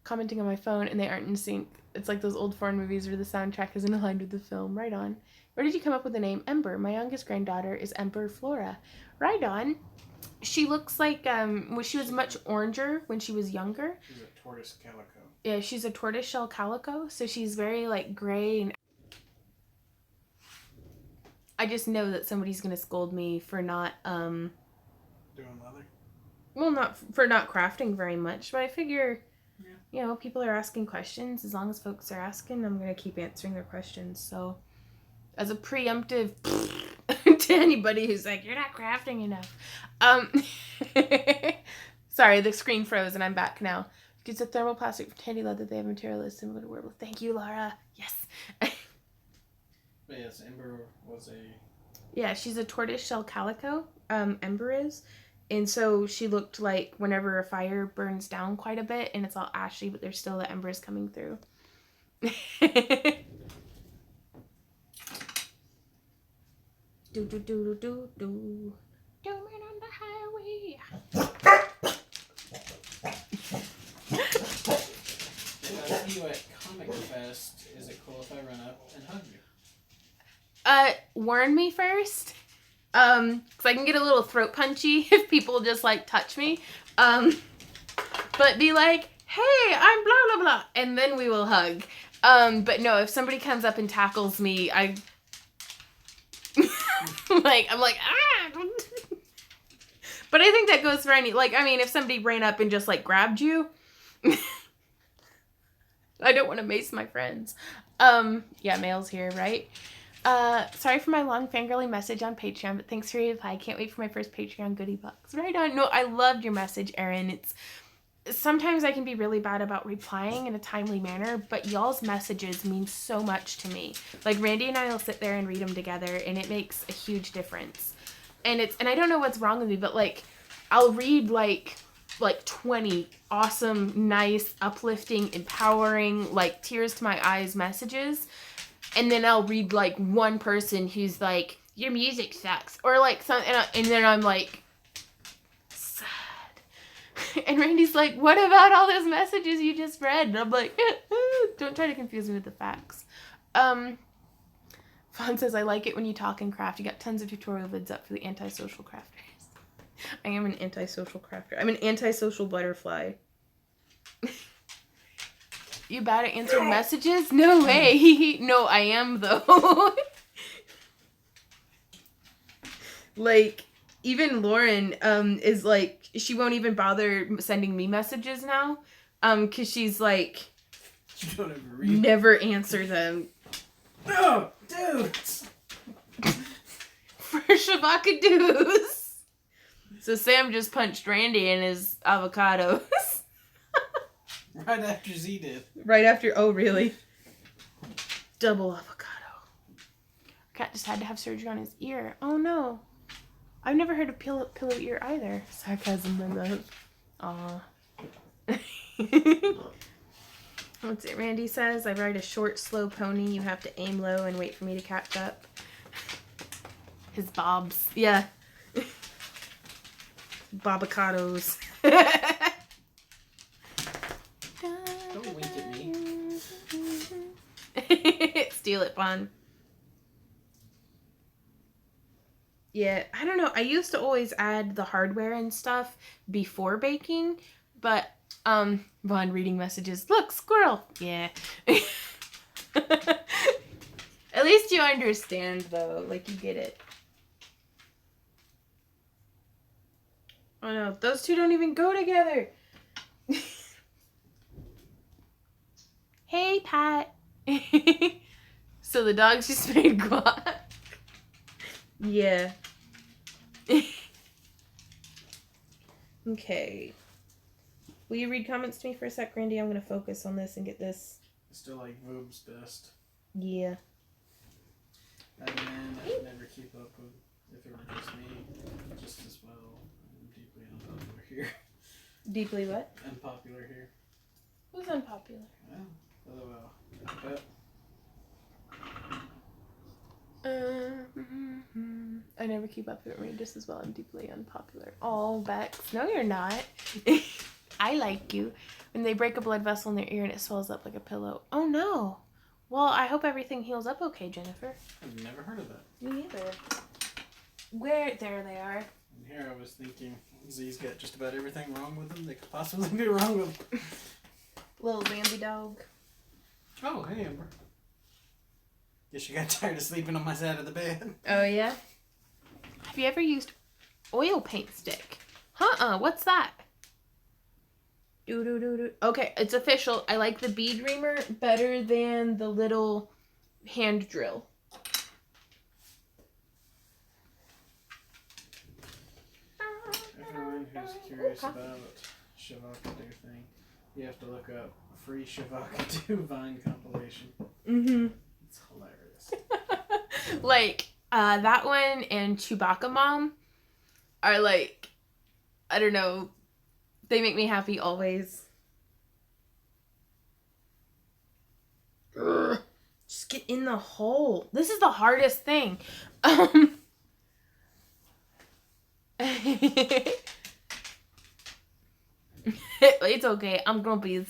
Commenting on my phone and they aren't in sync. It's like those old foreign movies where the soundtrack isn't aligned with the film. Right on. Where did you come up with the name Ember? My youngest granddaughter is Ember Flora. Right on. She looks like, she was much oranger when she was younger. She's a tortoise calico. Yeah, she's a tortoiseshell calico, so she's very, like, gray and... I just know that somebody's gonna scold me for not, Doing leather? Well, not for not crafting very much, but I figure, you know, people are asking questions. As long as folks are asking, I'm gonna keep answering their questions, so... As a preemptive to anybody who's like, you're not crafting enough. Sorry, the screen froze and I'm back now. It's a thermoplastic from Tandy Leather. They have material that's similar to Werewolf. Thank you, Laura. Yes. But yes, Ember was a... Yeah, she's a tortoiseshell calico. Ember is. And so she looked like whenever a fire burns down quite a bit and it's all ashy, but there's still the embers coming through. Do do do do do do. Man on the highway. If I see you at Comic Fest, is it cool if I run up and hug you? Warn me first. Cause I can get a little throat punchy if people just like touch me. But be like, hey, I'm blah blah blah, and then we will hug. But no, if somebody comes up and tackles me, I'm like, ah! But I think that goes for any, like, I mean, if somebody ran up and just, like, grabbed you, I don't want to mace my friends. Yeah, Mail's here, right? Sorry for my long fangirling message on Patreon, but thanks for your reply. I can't wait for my first Patreon goodie box. Right on. No, I loved your message, Erin. Sometimes I can be really bad about replying in a timely manner, but y'all's messages mean so much to me. Like, Randy and I will sit there and read them together, and it makes a huge difference. And I don't know what's wrong with me, but, like, I'll read, like 20 awesome, nice, uplifting, empowering, like, tears to my eyes messages, and then I'll read, like, one person who's like, your music sucks, or, like, and then I'm like, and Randy's like, what about all those messages you just read? And I'm like, don't try to confuse me with the facts. Fawn says, I like it when you talk and craft. You got tons of tutorial vids up for the antisocial crafters. I am an antisocial crafter. I'm an antisocial butterfly. You bad at answering messages? No way. No, I am, though. Like, even Lauren is like, she won't even bother sending me messages now, because she's like, You don't ever read. Never answer them. No, dude. For Shabakadoos. So Sam just punched Randy in his avocados. Right after Z did. Right after, oh really? Double avocado. Cat just had to have surgery on his ear. Oh no. I've never heard of pillow ear either. Sarcasm, my love. Aw. What's it Randy says? I ride a short, slow pony. You have to aim low and wait for me to catch up. His bobs. Yeah. Bobacados. Don't wink at me. Steal it, Bun. Yeah, I don't know. I used to always add the hardware and stuff before baking, but Vaughn reading messages. Look, squirrel. Yeah. At least you understand though, like you get it. Oh no, those two don't even go together. Hey, Pat. So the dogs just made guac. Yeah. Okay. Will you read comments to me for a sec, Randy? I'm going to focus on this and get this. I still like Voob's best. Yeah. That man I could never keep up with if it were just me. Just as well. I'm deeply unpopular here. Deeply what? Unpopular here. Who's unpopular? Well, I never keep up with me just as well. I'm deeply unpopular. Oh, Bex. No, you're not. I like you. When they break a blood vessel in their ear and it swells up like a pillow. Oh, no. Well, I hope everything heals up okay, Jennifer. I've never heard of that. Me either. Where? There they are. And here I was thinking, Z's got just about everything wrong with him that could possibly be wrong with him. Little Bambi dog. Oh, hey, Amber. Guess you got tired of sleeping on my side of the bed. Oh, yeah? Have you ever used oil paint stick? What's that? Okay, it's official. I like the bead reamer better than the little hand drill. Everyone who's curious about Avocado thing, you have to look up free Avocado Vine compilation. Mm-hmm. It's hilarious. Like, that one and Chewbacca Mom are like, I don't know, they make me happy always. Ugh. Just get in the hole. This is the hardest thing. It's okay. I'm grumpy.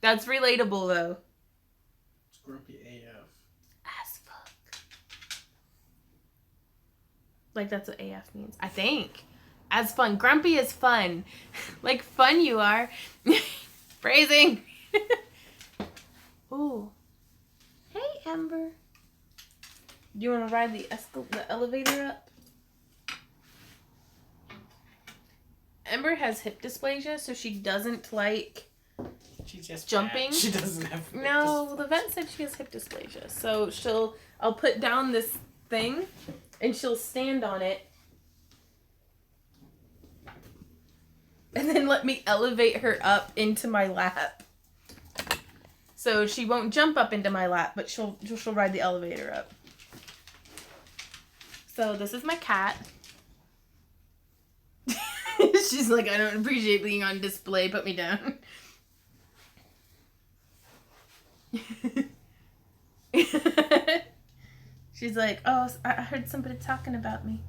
That's relatable though. It's grumpy AF. As fuck. Like that's what AF means. I think. As fun. Grumpy is fun. Like fun you are. Phrasing. Ooh. Hey, Ember. Do you want to ride the elevator up? Ember has hip dysplasia, so she doesn't like She's just jumping. Fat. She doesn't have. No, the vet said she has hip dysplasia. So I'll put down this thing, and she'll stand on it, and then let me elevate her up into my lap. So she won't jump up into my lap, but she'll ride the elevator up. So this is my cat. She's like, I don't appreciate being on display. Put me down. She's like, oh, I heard somebody talking about me.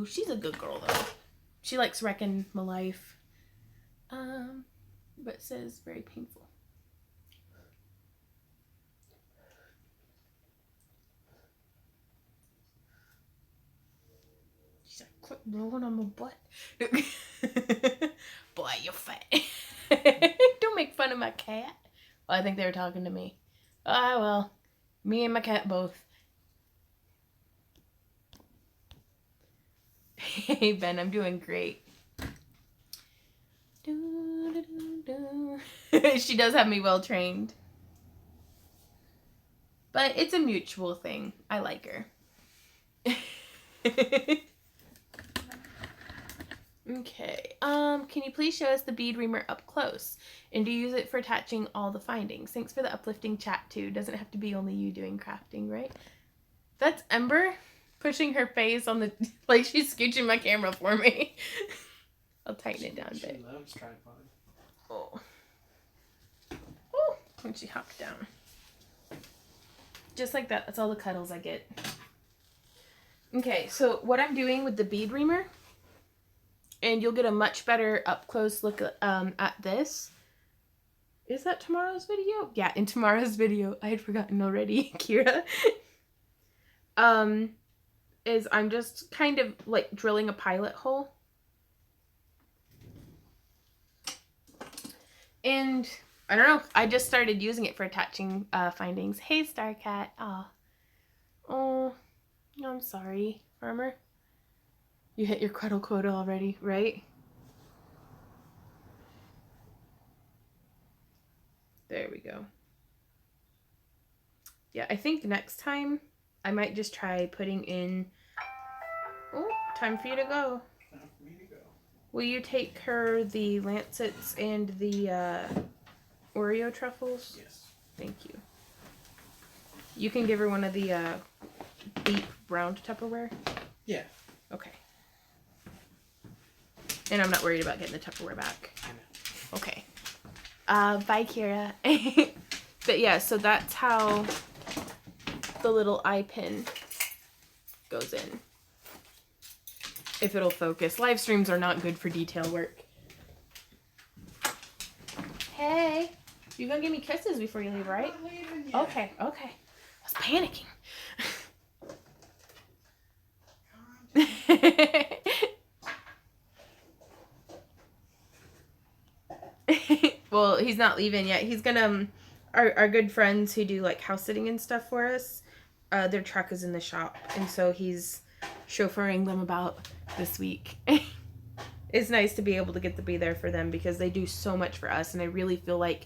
She's a good girl, though. She likes wrecking my life. But says very painful. She's like, quit blowing on my butt. Boy, you're fat. Don't make fun of my cat. Well, I think they were talking to me. Ah, well, me and my cat both. Hey, Ben, I'm doing great. She does have me well trained. But it's a mutual thing. I like her. Okay. Can you please show us the bead reamer up close? And do you use it for attaching all the findings? Thanks for the uplifting chat too. Doesn't have to be only you doing crafting, right? That's Ember pushing her face on the, like she's scooching my camera for me. I'll tighten it down a bit. She loves tripod. Oh. Oh, when she hopped down. Just like that. That's all the cuddles I get. Okay, so what I'm doing with the bead reamer, and you'll get a much better up close look at this. Is that tomorrow's video? Yeah, in tomorrow's video. I had forgotten already, Kira. Is I'm just kind of like drilling a pilot hole. And I don't know, I just started using it for attaching findings. Hey, Starcat. Oh, I'm sorry, Farmer. You hit your cuddle quota already, right? There we go. Yeah, I think next time I might just try putting in... Oh, time for you to go. Time for me to go. Will you take her the lancets and the Oreo truffles? Yes. Thank you. You can give her one of the deep brown Tupperware? Yeah. Okay. And I'm not worried about getting the Tupperware back. I know. Okay. Bye, Kira. But yeah, so that's how the little eye pin goes in. If it'll focus. Live streams are not good for detail work. Hey, you're gonna give me kisses before you leave, right? I'm not leaving yet. Okay, okay. I was panicking. Well, he's not leaving yet. He's gonna, our good friends who do like house sitting and stuff for us, their truck is in the shop. And so he's chauffeuring them about this week. It's nice to be able to get to be there for them because they do so much for us. And I really feel like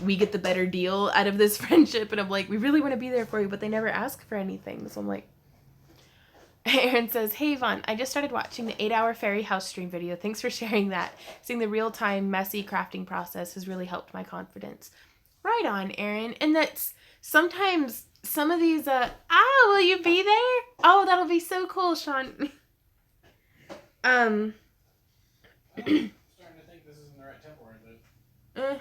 we get the better deal out of this friendship. And I'm like, we really want to be there for you, but they never ask for anything. So I'm like, Aaron says, hey, Yvonne, I just started watching the 8-hour fairy house stream video. Thanks for sharing that. Seeing the real-time, messy crafting process has really helped my confidence. Right on, Aaron. And that's sometimes some of these, will you be there? Oh, that'll be so cool, Sean. I'm starting to think this isn't the right Tupperware, though.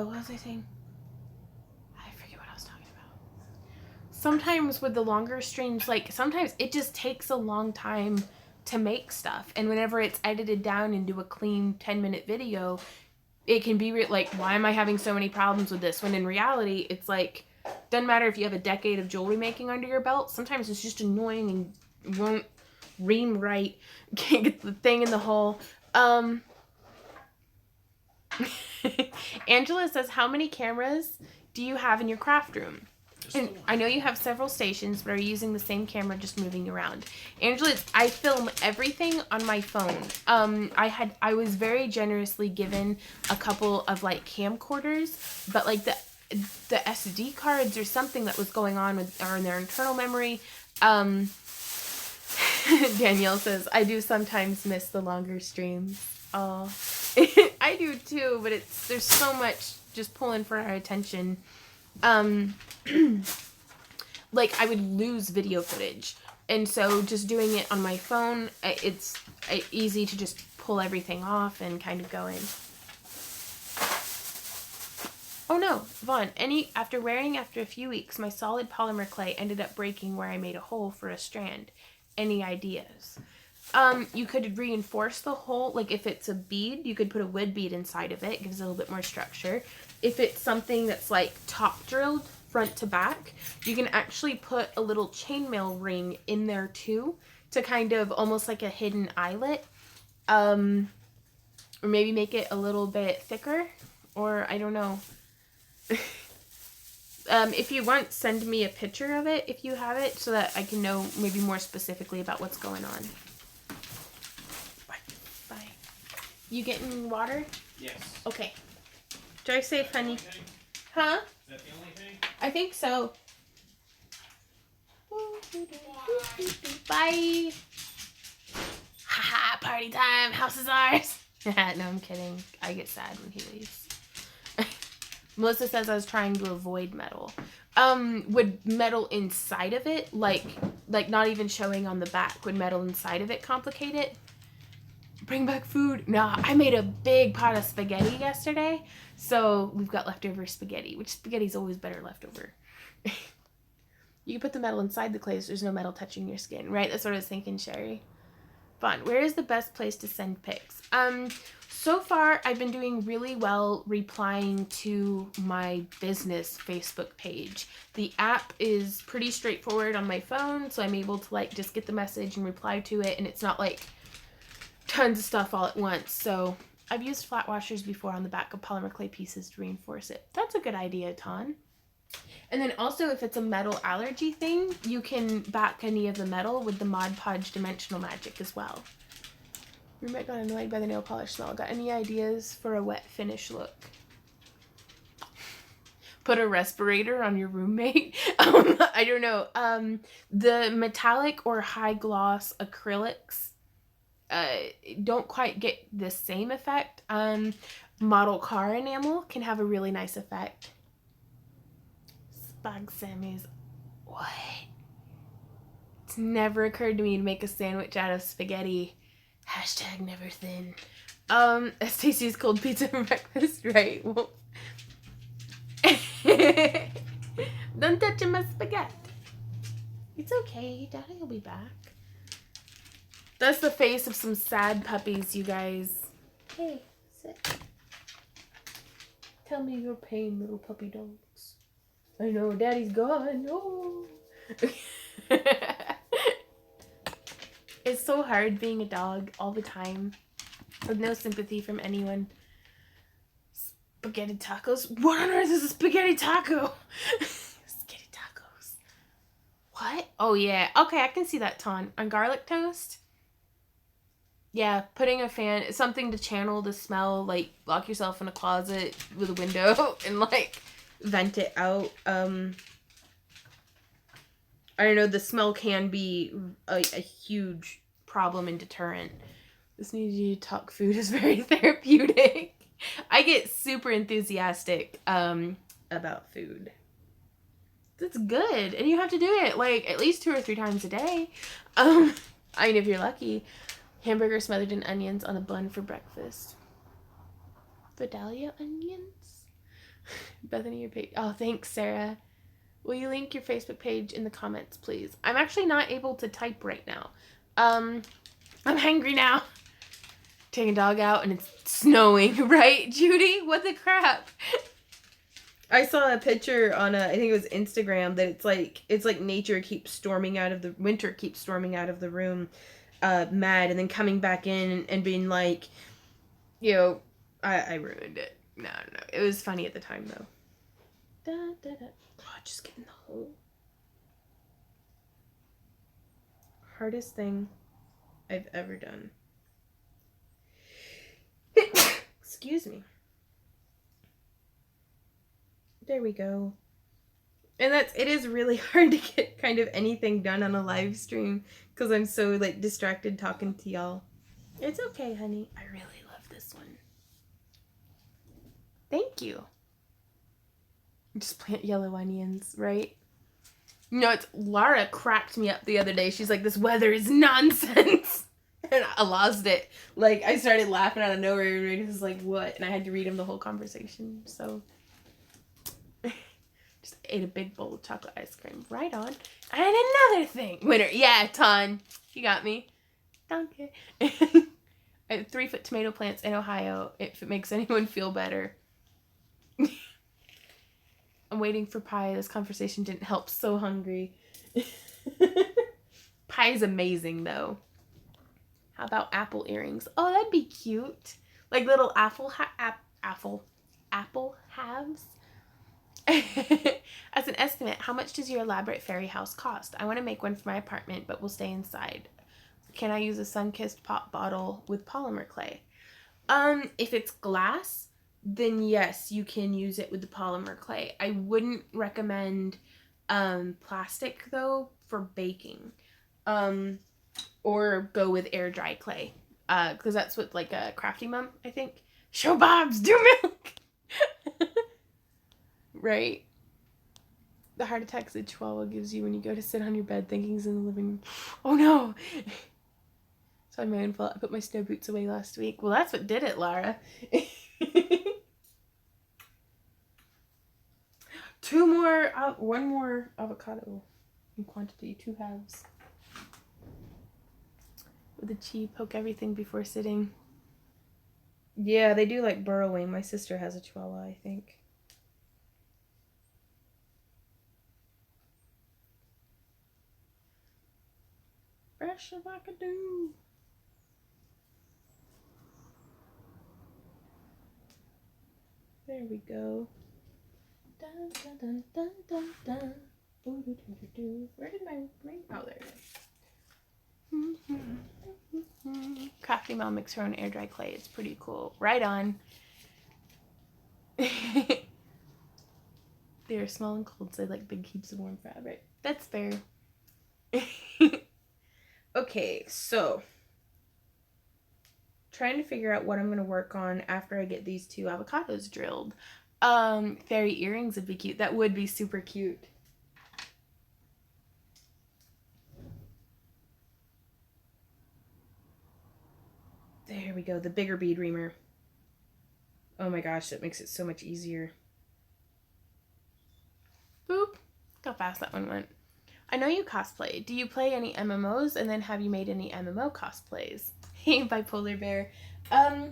What was I saying? I forget what I was talking about. Sometimes with the longer streams, like, sometimes it just takes a long time to make stuff. And whenever it's edited down into a clean 10-minute video, it can be like, why am I having so many problems with this? When in reality, it's like, doesn't matter if you have a decade of jewelry making under your belt. Sometimes it's just annoying and won't ream right. Can't get the thing in the hole. Angela says, how many cameras do you have in your craft room? And I know you have several stations, but are you using the same camera just moving around? Angela, I film everything on my phone. I was very generously given a couple of like camcorders, but like the SD cards or something that was going on with or in their internal memory. Danielle says, I do sometimes miss the longer streams. Oh, I do too, but there's so much just pulling for our attention. Like I would lose video footage, and so just doing it on my phone, it's easy to just pull everything off and kind of go in. Oh no, Vaughn, after a few weeks, my solid polymer clay ended up breaking where I made a hole for a strand. Any ideas? You could reinforce the hole, like if it's a bead, you could put a wood bead inside of it. It gives it a little bit more structure. If it's something that's like top drilled front to back, you can actually put a little chainmail ring in there too to kind of almost like a hidden eyelet. Or maybe make it a little bit thicker, or I don't know. If you want, send me a picture of it if you have it so that I can know maybe more specifically about what's going on. Bye. You getting water? Yes. Okay. Drive safe, honey. Thing? Huh? Is that the only thing? I think so. Bye. Haha, party time. House is ours. No, I'm kidding. I get sad when he leaves. Melissa says I was trying to avoid metal. Would metal inside of it, like not even showing on the back, would metal inside of it complicate it? Bring back food. Nah, I made a big pot of spaghetti yesterday, so we've got leftover spaghetti, which spaghetti's always better leftover. You can put the metal inside the clay so there's no metal touching your skin, right? That's what I was thinking, Sherry. Fun. Where is the best place to send pics? So far, I've been doing really well replying to my business Facebook page. The app is pretty straightforward on my phone, so I'm able to like just get the message and reply to it, and it's not like tons of stuff all at once. So I've used flat washers before on the back of polymer clay pieces to reinforce it. That's a good idea, Ton. And then also, if it's a metal allergy thing, you can back any of the metal with the Mod Podge Dimensional Magic as well. Roommate got annoyed by the nail polish smell. Got any ideas for a wet finish look? Put a respirator on your roommate? I don't know. The metallic or high gloss acrylics don't quite get the same effect. Model car enamel can have a really nice effect. Spag Sammy's. What? It's never occurred to me to make a sandwich out of spaghetti. Hashtag never thin. Stacey's cold pizza for breakfast, right? Well, don't touch my spaghetti. It's okay. Daddy will be back. That's the face of some sad puppies, you guys. Hey, sit. Tell me your pain, little puppy dogs. I know, Daddy's gone. Oh. It's so hard being a dog all the time with no sympathy from anyone. Spaghetti tacos? What on earth is a spaghetti taco? Spaghetti tacos. What? Oh, yeah. Okay, I can see that, Ton. On garlic toast? Yeah, putting a fan, something to channel the smell, like lock yourself in a closet with a window and like vent it out. I don't know, the smell can be a huge problem and deterrent. This needs you to talk food is very therapeutic. I get super enthusiastic about food. That's good. And you have to do it like at least 2 or 3 times a day. I mean, if you're lucky. Hamburger smothered in onions on a bun for breakfast. Vidalia onions? Bethany, your page. Oh, thanks, Sarah. Will you link your Facebook page in the comments, please? I'm actually not able to type right now. I'm hungry now. Taking dog out and it's snowing, right, Judy? What the crap? I saw a picture on I think it was Instagram that it's like nature keeps storming out of the winter keeps storming out of the room, mad, and then coming back in and being like, you know, I ruined it. No, it was funny at the time though. Da, da, da. Oh, just get in the hole. Hardest thing I've ever done. Excuse me. There we go. And it is really hard to get kind of anything done on a live stream because I'm so like distracted talking to y'all. It's okay, honey. I really love this one. Thank you. Just plant yellow onions, right? No, it's Laura cracked me up the other day. She's like, this weather is nonsense. And I lost it. Like, I started laughing out of nowhere. Everybody was like, what? And I had to read him the whole conversation. So, just ate a big bowl of chocolate ice cream. Right on. And another thing. Winner. Yeah, Ton. You got me. Danke. I have 3-foot tomato plants in Ohio, if it makes anyone feel better. I'm waiting for pie. This conversation didn't help. So hungry. Pie is amazing, though. How about apple earrings? Oh, that'd be cute. Like little apple halves. As an estimate, how much does your elaborate fairy house cost? I want to make one for my apartment, but we'll stay inside. Can I use a sun-kissed pop bottle with polymer clay? If it's glass, then yes, you can use it with the polymer clay. I wouldn't recommend plastic though for baking. Or go with air dry clay. Because that's what like a crafty mom, I think. Show Bob's, do milk. Right? The heart attacks a chihuahua gives you when you go to sit on your bed thinking he's in the living room. Oh no! So my own fault. I put my snow boots away last week. Well, that's what did it, Lara. One more avocado in quantity, 2 halves. With a chi, poke everything before sitting. Yeah, they do like burrowing. My sister has a chihuahua, I think. Fresh avocado. There we go. Dun, dun, dun, dun, dun, dun. Where did my ring? Oh, there it is. Crafty Mom makes her own air dry clay. It's pretty cool. Right on. They're small and cold, so I like big heaps of warm fabric. That's fair. Okay, so trying to figure out what I'm going to work on after I get these 2 avocados drilled. Fairy earrings would be cute. That would be super cute. There we go, the bigger bead reamer. Oh my gosh, that makes it so much easier. Boop. Look how fast that one went. I know you cosplay. Do you play any MMOs? And then have you made any MMO cosplays? Hey, Bipolar Bear. I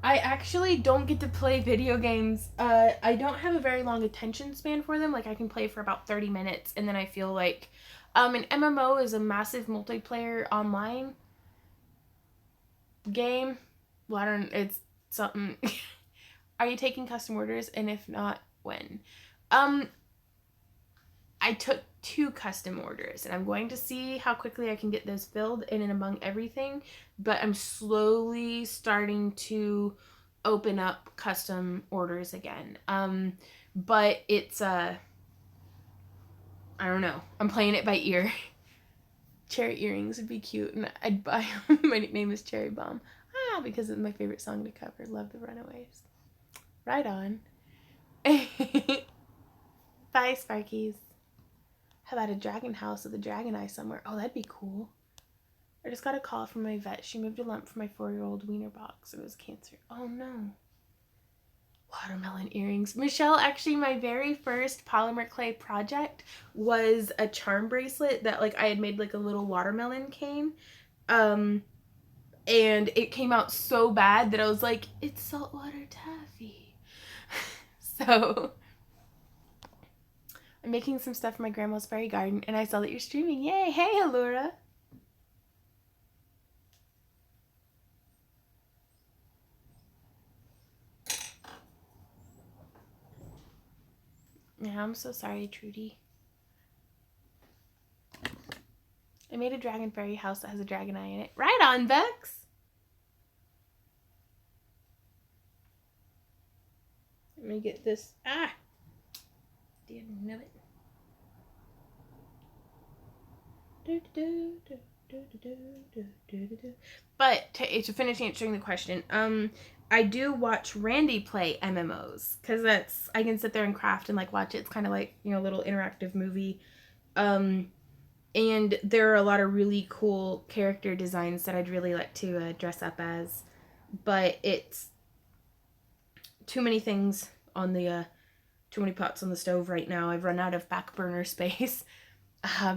actually don't get to play video games. I don't have a very long attention span for them. Like, I can play for about 30 minutes, and then I feel like an MMO is a massive multiplayer online game. Well, it's something. Are you taking custom orders? And if not, when? I took 2 custom orders, and I'm going to see how quickly I can get those filled in and among everything, but I'm slowly starting to open up custom orders again. But it's, I don't know. I'm playing it by ear. Cherry earrings would be cute, and I'd buy them. My nickname is Cherry Bomb. Because it's my favorite song to cover. Love the Runaways. Right on. Bye, Sparkies. How about a dragon house with a dragon eye somewhere? Oh, that'd be cool. I just got a call from my vet. She moved a lump from my 4-year-old wiener box. It was cancer. Oh, no. Watermelon earrings. Michelle, actually, my very first polymer clay project was a charm bracelet that, like, I had made, like, a little watermelon cane. And it came out so bad that I was like, it's saltwater taffy. So I'm making some stuff for my grandma's fairy garden, and I saw that you're streaming. Yay! Hey, Allura! Yeah, I'm so sorry, Trudy. I made a dragon fairy house that has a dragon eye in it. Right on, Vex! Let me get this. Didn't know it. But to finish answering the question, I do watch Randy play MMOs because I can sit there and craft and like watch it. It's kind of like, you know, a little interactive movie. And there are a lot of really cool character designs that I'd really like to dress up as, but it's too many things on the too many pots on the stove right now. I've run out of back burner space.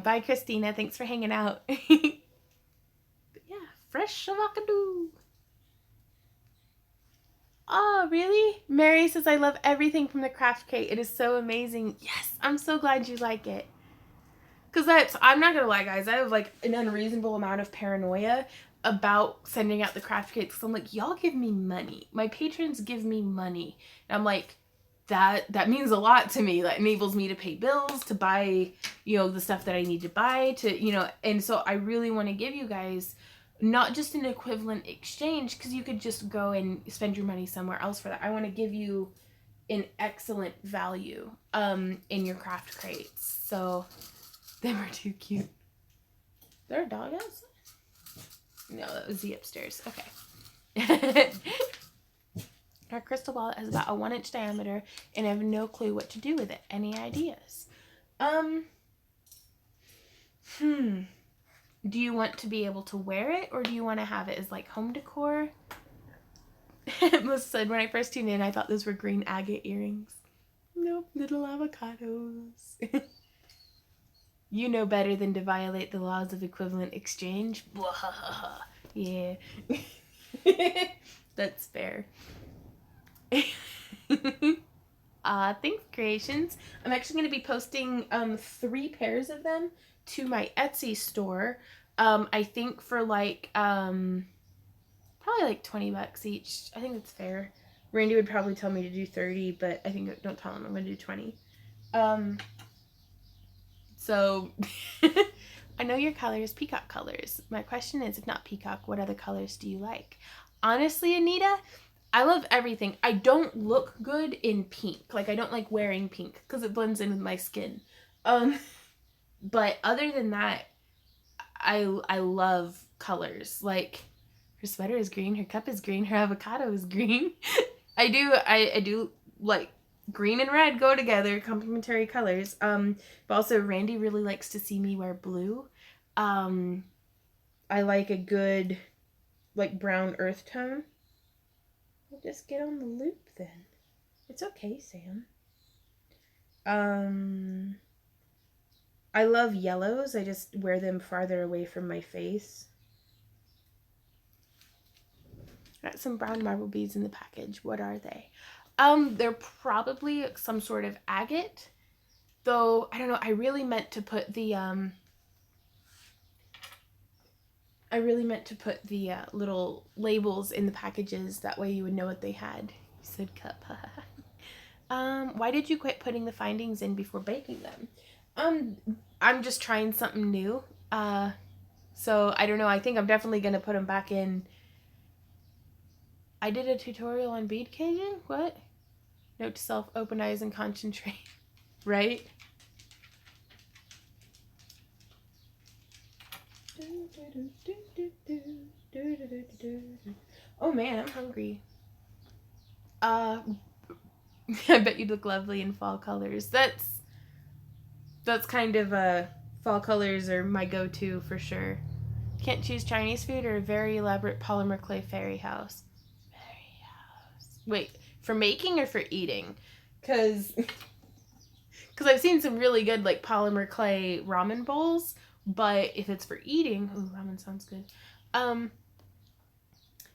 Bye, Christina. Thanks for hanging out. But yeah, fresh avocado. Oh, really? Mary says, I love everything from the craft crate. It is so amazing. Yes, I'm so glad you like it. Because I'm not going to lie, guys. I have like an unreasonable amount of paranoia about sending out the craft kits. Because I'm like, y'all give me money. My patrons give me money. And I'm like, that means a lot to me. That enables me to pay bills, to buy, you know, the stuff that I need to buy, to, you know, and so I really want to give you guys not just an equivalent exchange, because you could just go and spend your money somewhere else for that. I want to give you an excellent value in your craft crates. So them are too cute. Is there a dog outside? No, that was the upstairs. Okay. Our crystal ball has about a 1-inch diameter, and I have no clue what to do with it. Any ideas? Do you want to be able to wear it, or do you want to have it as like home decor? Melissa said, when I first tuned in, I thought those were green agate earrings. Nope, little avocados. You know better than to violate the laws of equivalent exchange. Yeah. That's fair. Thanks, creations. I'm actually going to be posting 3 pairs of them to my Etsy store. I think for like probably like $20 each. I think that's fair. Randy would probably tell me to do 30, but I think don't tell him I'm going to do 20. So I know your colors, peacock colors. My question is, if not peacock, what other colors do you like? Honestly, Anita, I love everything. I don't look good in pink. Like, I don't like wearing pink because it blends in with my skin. But other than that, I love colors. Like, her sweater is green, her cup is green, her avocado is green. I do like green and red go together, complementary colors. But also Randy really likes to see me wear blue. I like a good like brown earth tone. We'll just get on the loop then. It's okay, Sam. I love yellows. I just wear them farther away from my face. Got some brown marble beads in the package. What are they? They're probably some sort of agate. Though, I don't know, I really meant to put the little labels in the packages. That way you would know what they had. You said cup. Why did you quit putting the findings in before baking them? I'm just trying something new. So I don't know. I think I'm definitely going to put them back in. I did a tutorial on bead caging? What? Note to self, open eyes and concentrate. Right? Oh man, I'm hungry. I bet you'd look lovely in fall colors. That's kind of fall colors are my go-to for sure. Can't choose Chinese food or a very elaborate polymer clay fairy house. Fairy house. Wait, for making or for eating? Because I've seen some really good like polymer clay ramen bowls, but if it's for eating, ooh, ramen sounds good.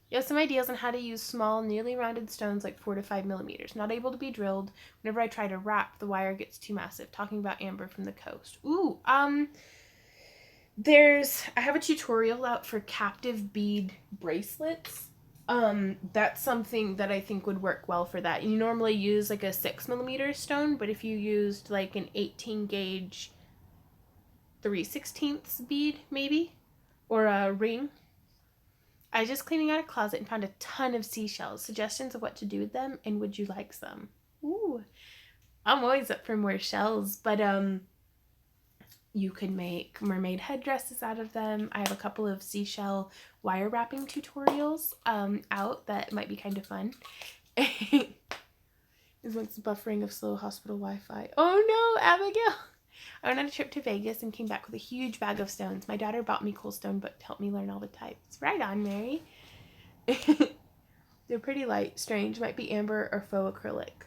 You have some ideas on how to use small, nearly rounded stones like 4 to 5 millimeters. Not able to be drilled. Whenever I try to wrap, the wire gets too massive. Talking about amber from the coast. Ooh, I have a tutorial out for captive bead bracelets. That's something that I think would work well for that. You normally use like a 6 millimeter stone, but if you used like an 18 gauge 3/16 bead, maybe, or a ring. I was just cleaning out a closet and found a ton of seashells. Suggestions of what to do with them, and would you like some? Ooh, I'm always up for more shells, but you could make mermaid headdresses out of them. I have a couple of seashell wire wrapping tutorials out that might be kind of fun. Is once buffering of slow hospital Wi-Fi. Oh no, Abigail! I went on a trip to Vegas and came back with a huge bag of stones. My daughter bought me cool stone book to help me learn all the types. Right on, Mary. They're pretty light, strange. Might be amber or faux acrylic.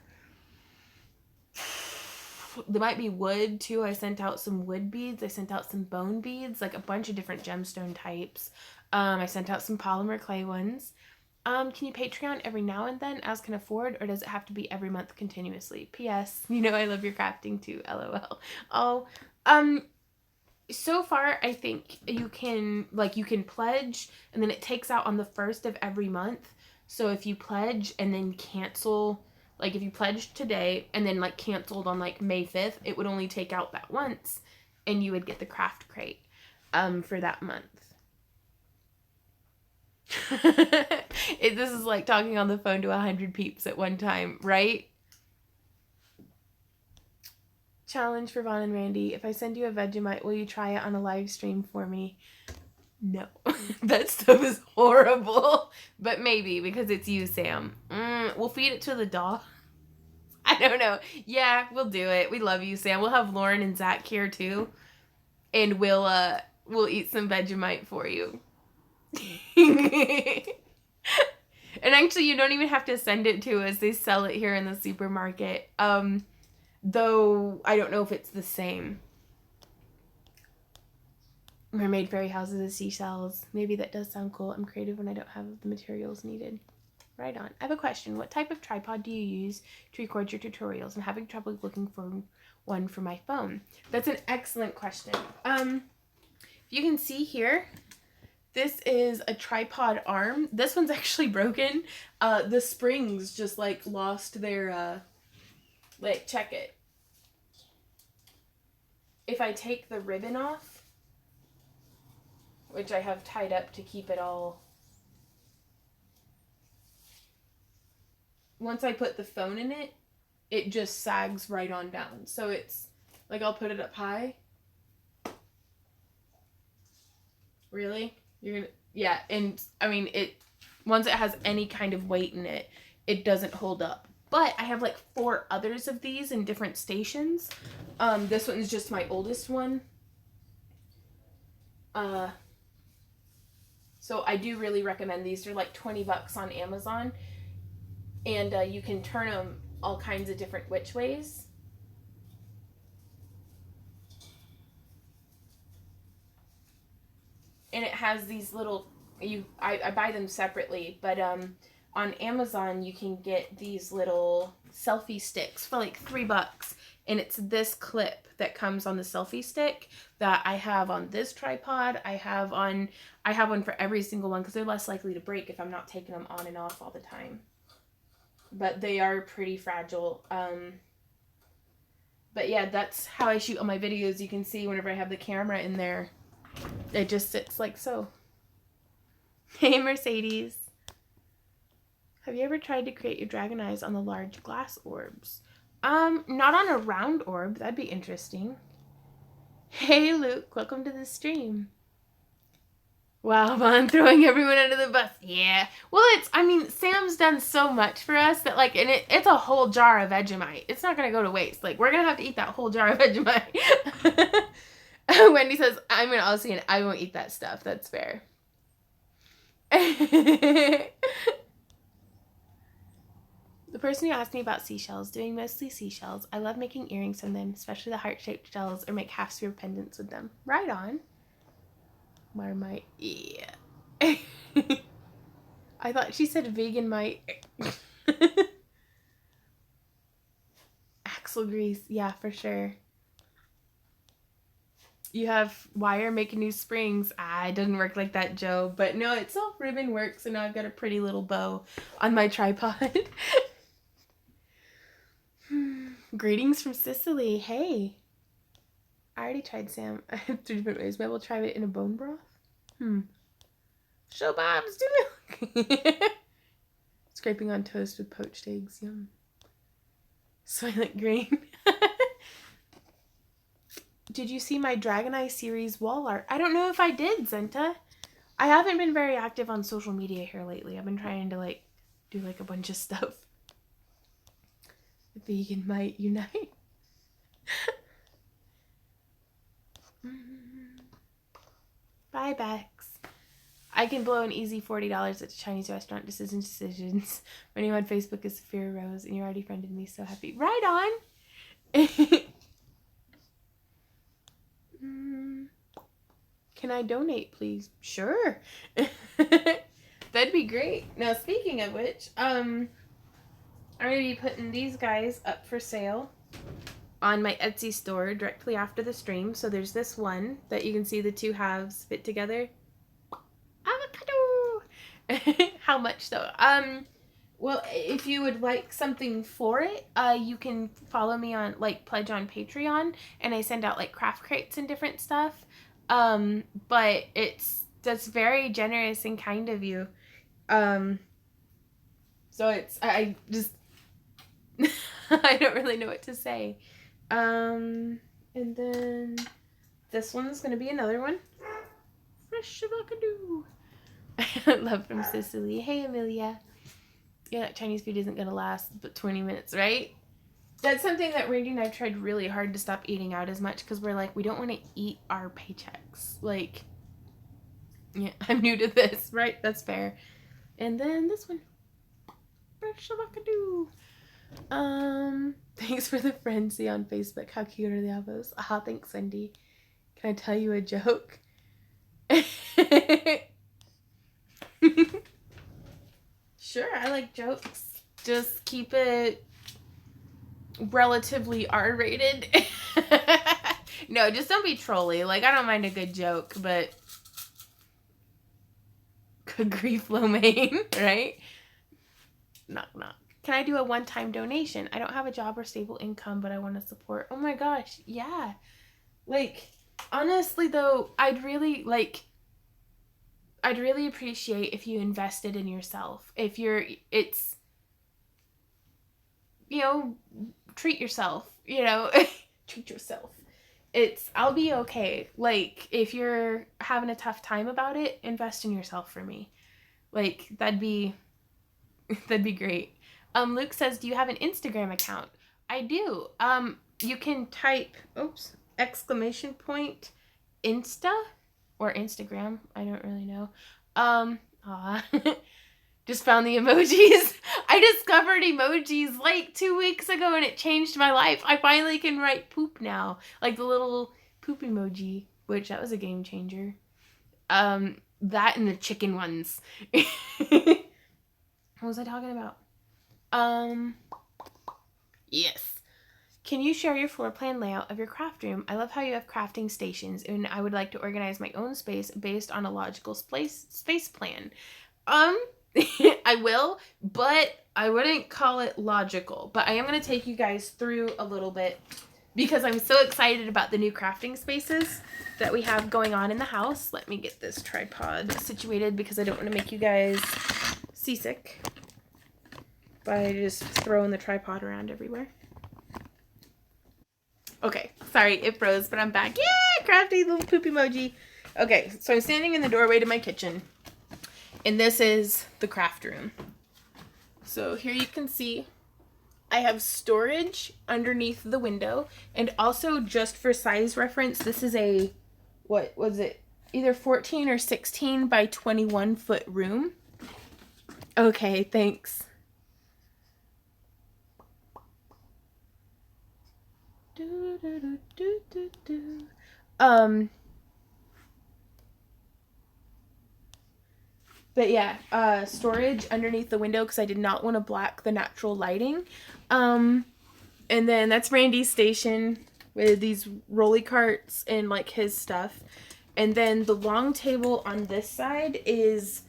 There might be wood too. I sent out some wood beads. I sent out some bone beads, like a bunch of different gemstone types. I sent out some polymer clay ones. Can you Patreon every now and then as can afford, or does it have to be every month continuously? P.S. You know I love your crafting too. LOL. Oh, so far I think you can pledge and then it takes out on the 1st of every month. So if you pledge and then cancel, like if you pledged today and then like canceled on like May 5th, it would only take out that once and you would get the craft crate for that month. This is like talking on the phone to 100 peeps at one time, right? Challenge for Vaughn and Randy. If I send you a Vegemite, will you try it on a live stream for me? No. That stuff is horrible. But maybe, because it's you, Sam. We'll feed it to the dog. I don't know. Yeah, we'll do it. We love you, Sam. We'll have Lauren and Zach here too. And we'll eat some Vegemite for you. And actually, you don't even have to send it to us. They sell it here in the supermarket. Though I don't know if it's the same. Mermaid fairy houses of seashells. Maybe that does sound cool. I'm creative when I don't have the materials needed. Right on. I have a question. What type of tripod do you use to record your tutorials? I'm having trouble looking for one for my phone. That's an excellent question. You can see here, this is a tripod arm. This one's actually broken. The springs just like lost their, like, check it. If I take the ribbon off, which I have tied up to keep it all, once I put the phone in it, it just sags right on down. So it's, like, I'll put it up high. Really? You're gonna, yeah, and, I mean, once it has any kind of weight in it, it doesn't hold up. But I have, like, 4 others of these in different stations. This one's just my oldest one. So I do really recommend these. They're like $20 on Amazon. And you can turn them all kinds of different which ways. And it has these little, I buy them separately, but on Amazon you can get these little selfie sticks for like $3. And it's this clip that comes on the selfie stick that I have on this tripod. I have one for every single one because they're less likely to break if I'm not taking them on and off all the time. But they are pretty fragile. But yeah, that's how I shoot all my videos. You can see whenever I have the camera in there, it just sits like so. Hey, Mercedes. Have you ever tried to create your dragon eyes on the large glass orbs? Not on a round orb. That'd be interesting. Hey, Luke. Welcome to the stream. Wow, I'm throwing everyone under the bus. Yeah. Well, Sam's done so much for us that, like, and it's a whole jar of Vegemite. It's not going to go to waste. Like, we're going to have to eat that whole jar of Vegemite. Wendy says, I'm an Aussie and I won't eat that stuff. That's fair. The person who asked me about seashells, doing mostly seashells. I love making earrings from them, especially the heart-shaped shells, or make half-sphere pendants with them. Right on. Marmite, yeah. I thought she said vegan mite. Axle grease, yeah, for sure. You have wire making new springs. It doesn't work like that, Joe. But no, it's all ribbon work, so now I've got a pretty little bow on my tripod. Greetings from Sicily. Hey. I already tried Sam. I have 3 different ways. Maybe we'll try it in a bone broth. Show Bob's do milk. Scraping on toast with poached eggs. Yum. Soylent Green. Did you see my Dragon Eye series wall art? I don't know if I did, Zenta. I haven't been very active on social media here lately. I've been trying to, like, do, like, a bunch of stuff. The vegan might unite. Bye, Bex. I can blow an easy $40 at a Chinese restaurant. Decisions. My name on Facebook is Sophia Rose, and you already friended me. So happy. Right on. Can I donate, please? Sure. That'd be great. Now, speaking of which, I'm going to be putting these guys up for sale on my Etsy store directly after the stream. So there's this one that you can see the 2 halves fit together. Avocado! How much though? Well, if you would like something for it, you can follow me on, like, pledge on Patreon, and I send out, like, craft crates and different stuff. But it's That's very generous and kind of you. So I just, I don't really know what to say. And then this one's going to be another one. Fresh avocado. Love from Sicily. Hey, Amelia. Yeah, that Chinese food isn't going to last but 20 minutes, right? That's something that Randy and I tried really hard to stop eating out as much because we're like, we don't want to eat our paychecks. Like, yeah, I'm new to this, right? That's fair. And then this one. Fresh avocado. Thanks for the frenzy on Facebook. How cute are the avos? Ah, thanks, Cindy. Can I tell you a joke? Sure, I like jokes. Just keep it relatively R-rated. No, just don't be trolly. Like, I don't mind a good joke, but good grief, lo mein, right? Knock, knock. Can I do a one-time donation? I don't have a job or stable income, but I want to support. Oh my gosh, yeah. Like, honestly, though, I'd really appreciate if you invested in yourself. If you're, it's, you know, treat yourself, you know, treat yourself. I'll be okay. Like, if you're having a tough time about it, invest in yourself for me. Like, that'd be great. Luke says, do you have an Instagram account? I do. You can type, exclamation point, Insta or Instagram. I don't really know. Just found the emojis. I discovered emojis like 2 weeks ago and it changed my life. I finally can write poop now. Like the little poop emoji, which that was a game changer. That and the chicken ones. What was I talking about? Yes. Can you share your floor plan layout of your craft room? I love how you have crafting stations, and I would like to organize my own space based on a logical space plan. I will, but I wouldn't call it logical. But I am going to take you guys through a little bit because I'm so excited about the new crafting spaces that we have going on in the house. Let me get this tripod situated because I don't want to make you guys seasick by just throwing the tripod around everywhere. Okay, sorry, it froze, but I'm back. Yeah, crafty little poop emoji. Okay, so I'm standing in the doorway to my kitchen, and this is the craft room. So here you can see I have storage underneath the window, and also just for size reference, this is a, what was it, either 14 or 16 by 21 foot room. Okay, thanks. But yeah, storage underneath the window because I did not want to block the natural lighting. And then that's Randy's station with these rolly carts and like his stuff. And then the long table on this side is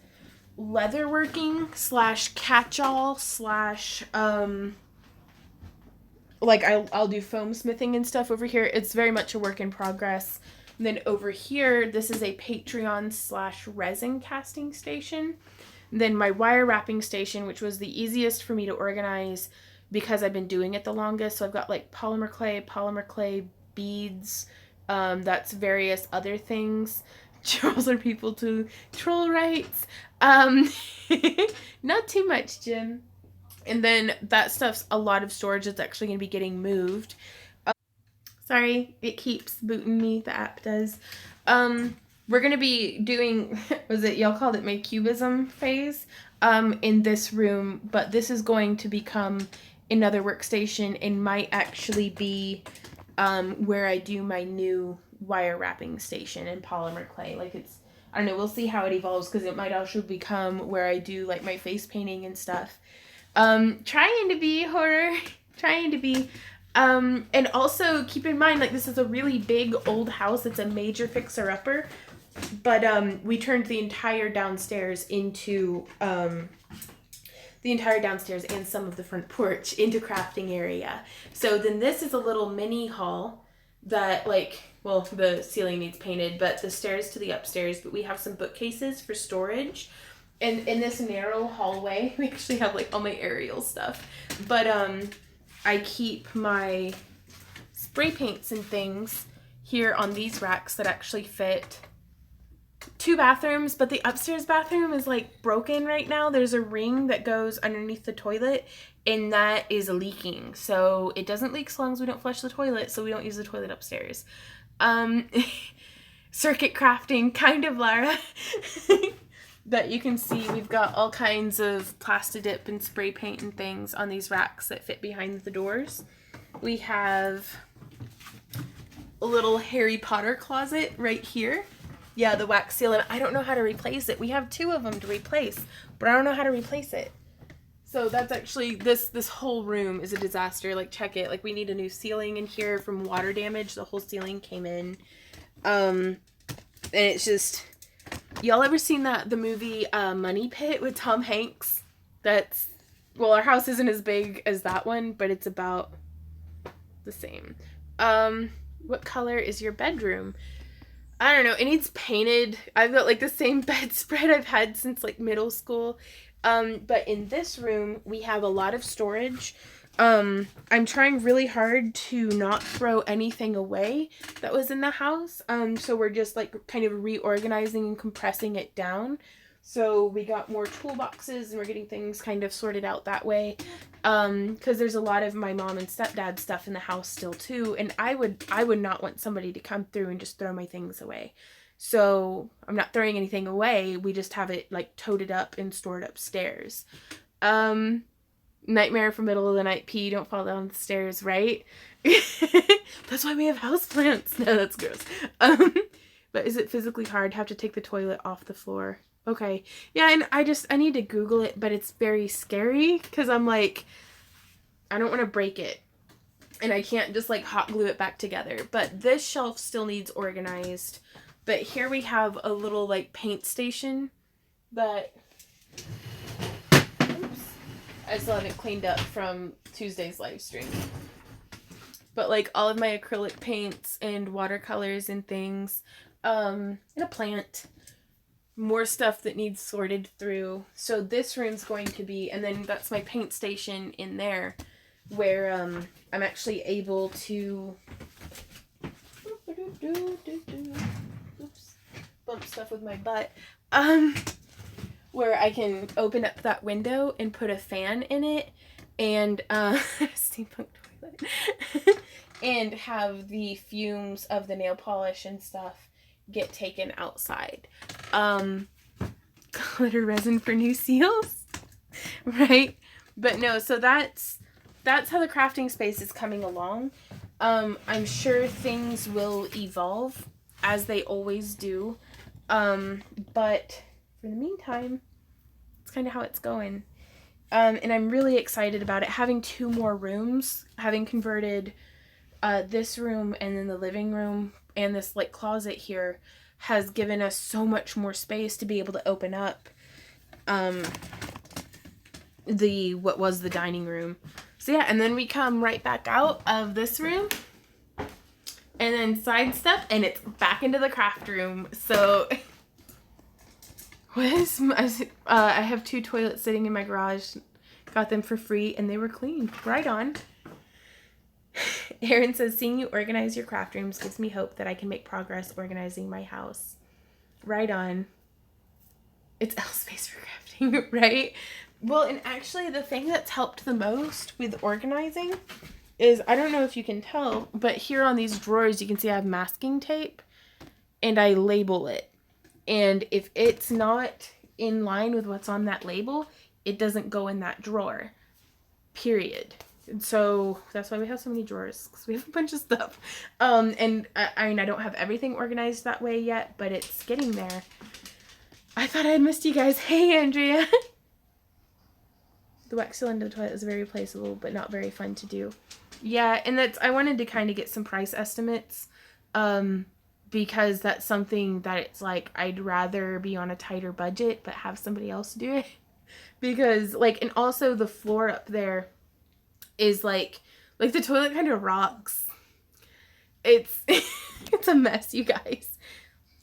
leatherworking / catch-all / like I'll do foam smithing and stuff over here. It's very much a work in progress. And then over here, this is a Patreon / resin casting station. And then my wire wrapping station, which was the easiest for me to organize because I've been doing it the longest. So I've got like polymer clay beads. That's various other things. Trolls are people to troll rights. Not too much, Jim. And then that stuff's a lot of storage that's actually going to be getting moved. Sorry, it keeps booting me. The app does. We're going to be doing, y'all called it my cubism phase in this room. But this is going to become another workstation and might actually be where I do my new wire wrapping station in polymer clay. Like I don't know, we'll see how it evolves because it might also become where I do like my face painting and stuff. Trying to be horror, and also keep in mind, like, this is a really big old house. It's a major fixer-upper, but, we turned the entire downstairs into, and some of the front porch into crafting area. So then this is a little mini hall that, like, well, the ceiling needs painted, but the stairs to the upstairs. But we have some bookcases for storage. And in this narrow hallway, we actually have like all my aerial stuff. But I keep my spray paints and things here on these racks that actually fit 2 bathrooms, but the upstairs bathroom is like broken right now. There's a ring that goes underneath the toilet and that is leaking. So it doesn't leak so long as we don't flush the toilet, so we don't use the toilet upstairs. Circuit crafting, kind of, Lara. That you can see, we've got all kinds of Plastidip and spray paint and things on these racks that fit behind the doors. We have a little Harry Potter closet right here. Yeah, the wax seal, and I don't know how to replace it. We have 2 of them to replace, but I don't know how to replace it. So that's actually, this whole room is a disaster. Like, check it. Like, we need a new ceiling in here from water damage. The whole ceiling came in. And it's just, y'all ever seen the movie Money Pit with Tom Hanks? That's, well, our house isn't as big as that one, but it's about the same. What color is your bedroom? I don't know. It needs painted. I've got like the same bedspread I've had since like middle school. But in this room, we have a lot of storage. I'm trying really hard to not throw anything away that was in the house. So we're just like kind of reorganizing and compressing it down. So we got more toolboxes and we're getting things kind of sorted out that way. Because there's a lot of my mom and stepdad stuff in the house still too. And I would not want somebody to come through and just throw my things away. So I'm not throwing anything away. We just have it like toted up and stored upstairs. Nightmare for middle of the night pee. Don't fall down the stairs, right? That's why we have houseplants. No, that's gross. But is it physically hard to have to take the toilet off the floor? Okay. Yeah, and I need to Google it, but it's very scary because I'm like, I don't want to break it. And I can't just like hot glue it back together. But this shelf still needs organized. But here we have a little like paint station that, oops, I still haven't cleaned up from Tuesday's live stream. But like all of my acrylic paints and watercolors and things, and a plant. More stuff that needs sorted through. So this room's going to be, and then that's my paint station in there where I'm actually able to oops, bump stuff with my butt, where I can open up that window and put a fan in it and steampunk toilet and have the fumes of the nail polish and stuff get taken outside. Glitter resin for new seals, right? But no, so that's how the crafting space is coming along. I'm sure things will evolve as they always do, but for the meantime, it's kind of how it's going. And I'm really excited about it. Having 2 more rooms, having converted this room and then the living room and this like closet here has given us so much more space to be able to open up what was the dining room. So yeah, and then we come right back out of this room and then side step and it's back into the craft room. So I have 2 toilets sitting in my garage. Got them for free and they were clean. Right on. Erin says, seeing you organize your craft rooms gives me hope that I can make progress organizing my house. Right on. It's L space for crafting, right? Well, and actually the thing that's helped the most with organizing is, I don't know if you can tell, but here on these drawers you can see I have masking tape and I label it. And if it's not in line with what's on that label, it doesn't go in that drawer. Period. And so that's why we have so many drawers, because we have a bunch of stuff. And I mean, I don't have everything organized that way yet, but it's getting there. I thought I had missed you guys. Hey, Andrea. The wax seal into the toilet is very replaceable, but not very fun to do. Yeah, and I wanted to kind of get some price estimates, because that's something that it's like, I'd rather be on a tighter budget, but have somebody else do it. Because, like, and also the floor up there is like the toilet kind of rocks. It's it's a mess, you guys.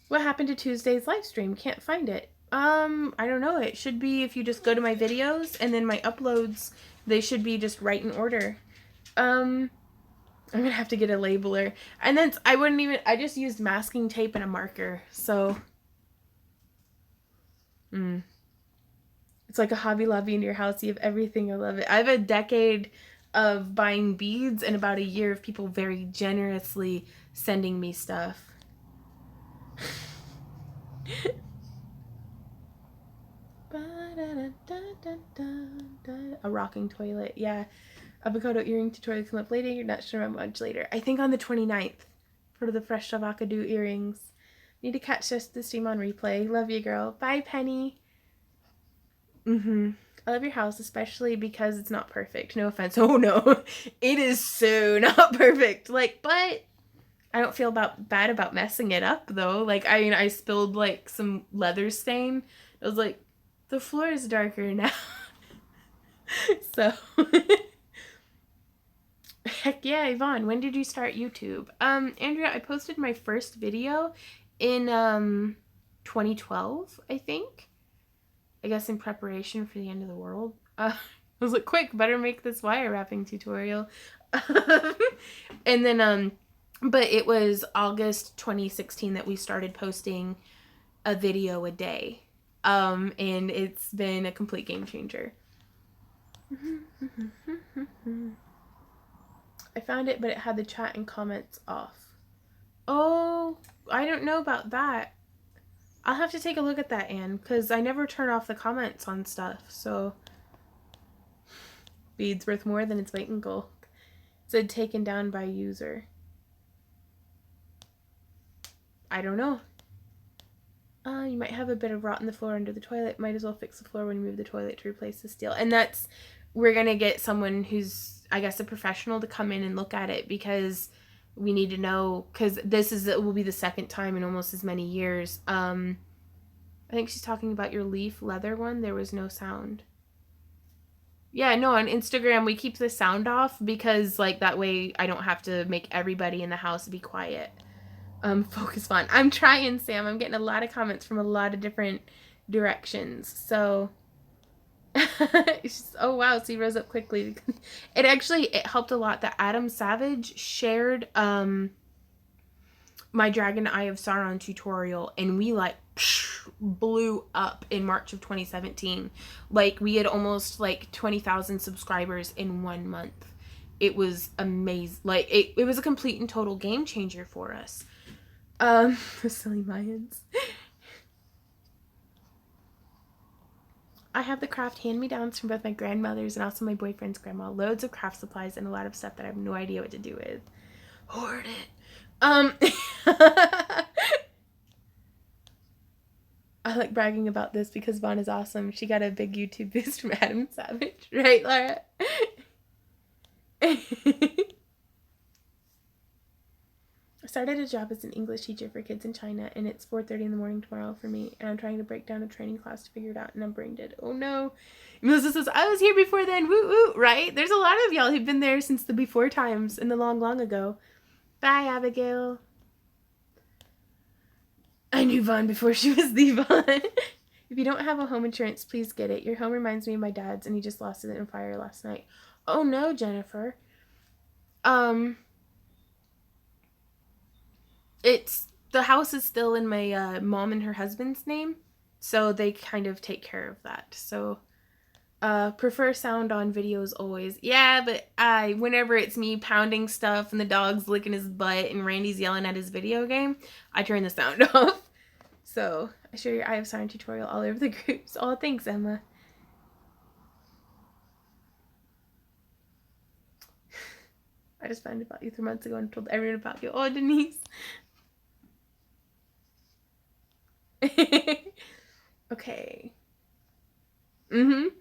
What happened to Tuesday's live stream? Can't find it. I don't know. It should be if you just go to my videos and then my uploads, they should be just right in order. I'm gonna have to get a labeler. And then I just used masking tape and a marker, so. It's like a Hobby Lobby in your house. You have everything. I love it. I have a decade of buying beads and about a year of people very generously sending me stuff. A rocking toilet. Yeah. Avocado earring tutorial come up later. You're not sure how much later. I think on the 29th for the fresh avocado earrings. Need to catch just the stream on replay. Love you, girl. Bye, Penny. I love your house, especially because it's not perfect. No offense. Oh no. It is so not perfect. Like, but I don't feel bad about messing it up though. Like, I spilled like some leather stain. I was like, the floor is darker now. So heck yeah, Yvonne, when did you start YouTube? Andrea, I posted my first video in 2012, I think. I guess in preparation for the end of the world. I was like, quick, better make this wire wrapping tutorial. And then but it was August 2016 that we started posting a video a day. And it's been a complete game changer. I found it, but it had the chat and comments off. Oh, I don't know about that. I'll have to take a look at that, Anne, because I never turn off the comments on stuff, so. Beads worth more than its weight in gold. It said taken down by user. I don't know. You might have a bit of rot in the floor under the toilet. Might as well fix the floor when you move the toilet to replace the steel. And we're going to get someone who's, I guess, a professional to come in and look at it, because we need to know, because it will be the second time in almost as many years. I think she's talking about your leaf leather one. There was no sound. Yeah, no, on Instagram we keep the sound off because like that way I don't have to make everybody in the house be quiet. Focus font. I'm trying, Sam. I'm getting a lot of comments from a lot of different directions. So oh wow, so he rose up quickly. It helped a lot that Adam Savage shared my Dragon Eye of Sauron tutorial, and we like blew up in March of 2017. Like we had almost like 20,000 subscribers in 1 month. It was amazing. Like it was a complete and total game changer for us. Silly Mayans. I have the craft hand-me-downs from both my grandmothers and also my boyfriend's grandma. Loads of craft supplies and a lot of stuff that I have no idea what to do with. Hoard it. I like bragging about this because Vaughn is awesome. She got a big YouTube boost from Adam Savage. Right, Laura? I started a job as an English teacher for kids in China, and it's 4:30 in the morning tomorrow for me, and I'm trying to break down a training class to figure it out, and I'm brain dead. Oh no. Melissa says, I was here before then. Woo woo, right? There's a lot of y'all who've been there since the before times in the long, long ago. Bye, Abigail. I knew Vaughn before she was the Vaughn. If you don't have a home insurance, please get it. Your home reminds me of my dad's, and he just lost it in a fire last night. Oh no, Jennifer. The house is still in my mom and her husband's name, so they kind of take care of that. So prefer sound on videos always. Yeah, but whenever it's me pounding stuff and the dog's licking his butt and Randy's yelling at his video game, I turn the sound off. So I share your Eye of Sauron tutorial all over the groups. Oh, thanks, Emma. I just found about you 3 months ago and told everyone about you. Oh, Denise. Okay. You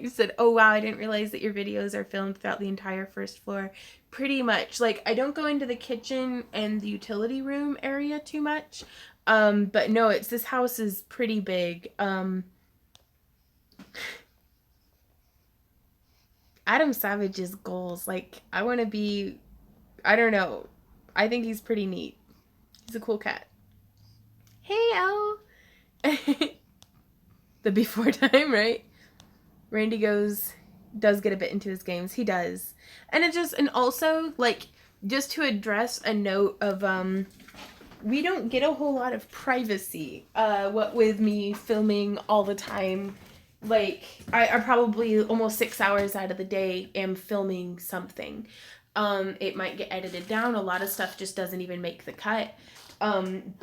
said, oh wow, I didn't realize that your videos are filmed throughout the entire first floor. Pretty much. Like, I don't go into the kitchen and the utility room area too much. But no, this house is pretty big. Adam Savage's goals, like, I want to be, I don't know, I think he's pretty neat. He's a cool cat. Hey, Elle. The before time, right? Randy does get a bit into his games. He does. And also, like, just to address a note of, we don't get a whole lot of privacy, what with me filming all the time. Like, I probably almost 6 hours out of the day am filming something. It might get edited down. A lot of stuff just doesn't even make the cut. And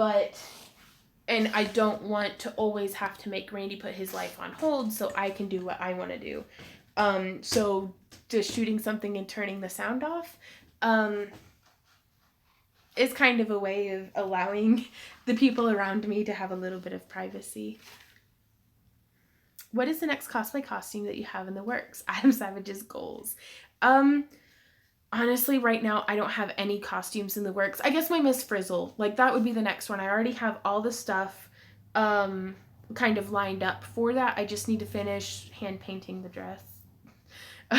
I don't want to always have to make Randy put his life on hold so I can do what I want to do. So just shooting something and turning the sound off, is kind of a way of allowing the people around me to have a little bit of privacy. What is the next cosplay costume that you have in the works? Adam Savage's goals. Honestly, right now, I don't have any costumes in the works. I guess my Miss Frizzle, like, that would be the next one. I already have all the stuff kind of lined up for that. I just need to finish hand painting the dress,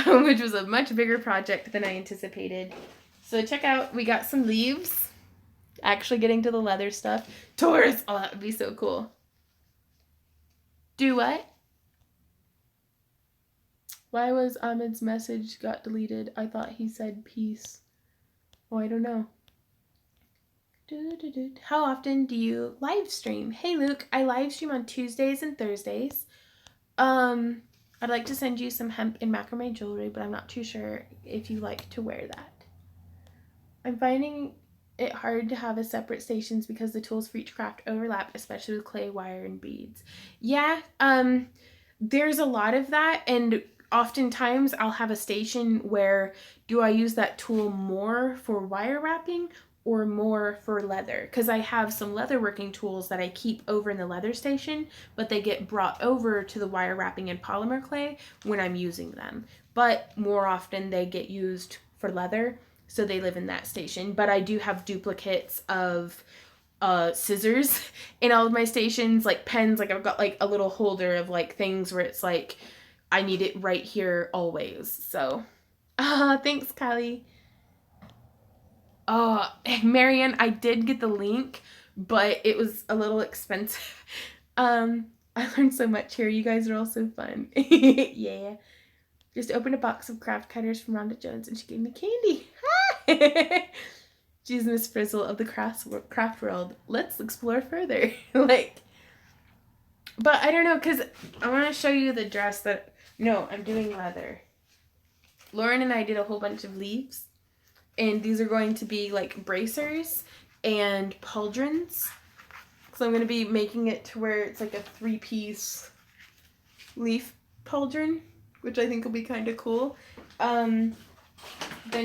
which was a much bigger project than I anticipated. So check out, we got some leaves. Actually getting to the leather stuff. Taurus! Oh, that would be so cool. Do what? Why was Ahmed's message got deleted? I thought he said peace. Oh, I don't know. How often do you live stream? Hey, Luke, I live stream on Tuesdays and Thursdays. I'd like to send you some hemp and macrame jewelry, but I'm not too sure if you like to wear that. I'm finding it hard to have a separate stations because the tools for each craft overlap, especially with clay, wire, and beads. Yeah, there's a lot of that, and oftentimes I'll have a station where do I use that tool more for wire wrapping or more for leather? Because I have some leather working tools that I keep over in the leather station, but they get brought over to the wire wrapping and polymer clay when I'm using them. But more often they get used for leather, so they live in that station. But I do have duplicates of scissors in all of my stations, like pens. Like I've got like a little holder of like things where it's like I need it right here always. So, thanks, Kylie. Oh, Marianne, I did get the link, but it was a little expensive. I learned so much here. You guys are all so fun. Yeah. Just opened a box of craft cutters from Rhonda Jones and she gave me candy. She's Miss Frizzle of the craft world. Let's explore further. But I don't know, because I want to show you the dress that... No, I'm doing leather. Lauren and I did a whole bunch of leaves. And these are going to be like bracers and pauldrons. So I'm going to be making it to where it's like a 3-piece leaf pauldron, which I think will be kind of cool. Then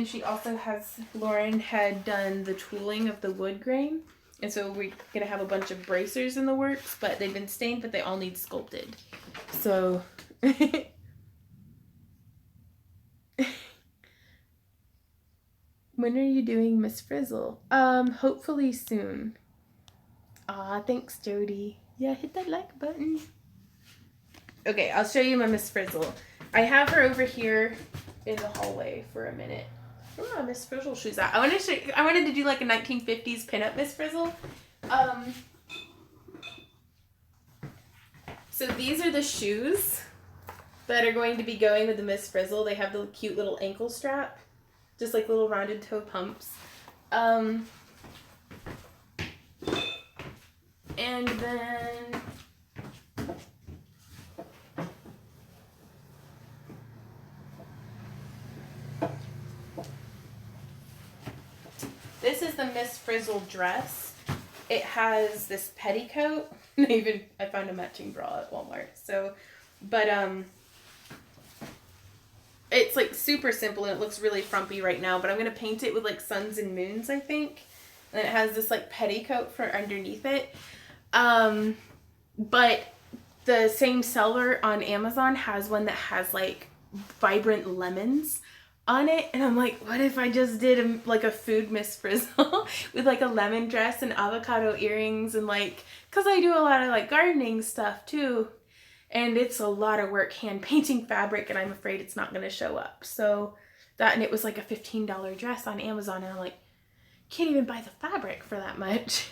she also has, Lauren had done the tooling of the wood grain. And so we're going to have a bunch of bracers in the works, but they've been stained, but they all need sculpted. So... When are you doing Miss Frizzle? Hopefully soon. Aw, thanks, Jody. Yeah, hit that like button. Okay, I'll show you my Miss Frizzle. I have her over here in the hallway for a minute. Where are my Miss Frizzle shoes at? I wanted to do like a 1950s pinup Miss Frizzle. So these are the shoes that are going to be going with the Miss Frizzle. They have the cute little ankle strap. Just like little rounded toe pumps. And then this is the Miss Frizzle dress. It has this petticoat. I found a matching bra at Walmart. So, but it's like super simple and it looks really frumpy right now, but I'm going to paint it with like suns and moons, I think. And it has this like petticoat for underneath it. But the same seller on Amazon has one that has like vibrant lemons on it. And I'm like, what if I just did like a food Miss Frizzle with like a lemon dress and avocado earrings and like, cause I do a lot of like gardening stuff too. And it's a lot of work hand painting fabric and I'm afraid it's not going to show up. So that, and it was like a $15 dress on Amazon. And I'm like, Can't even buy the fabric for that much.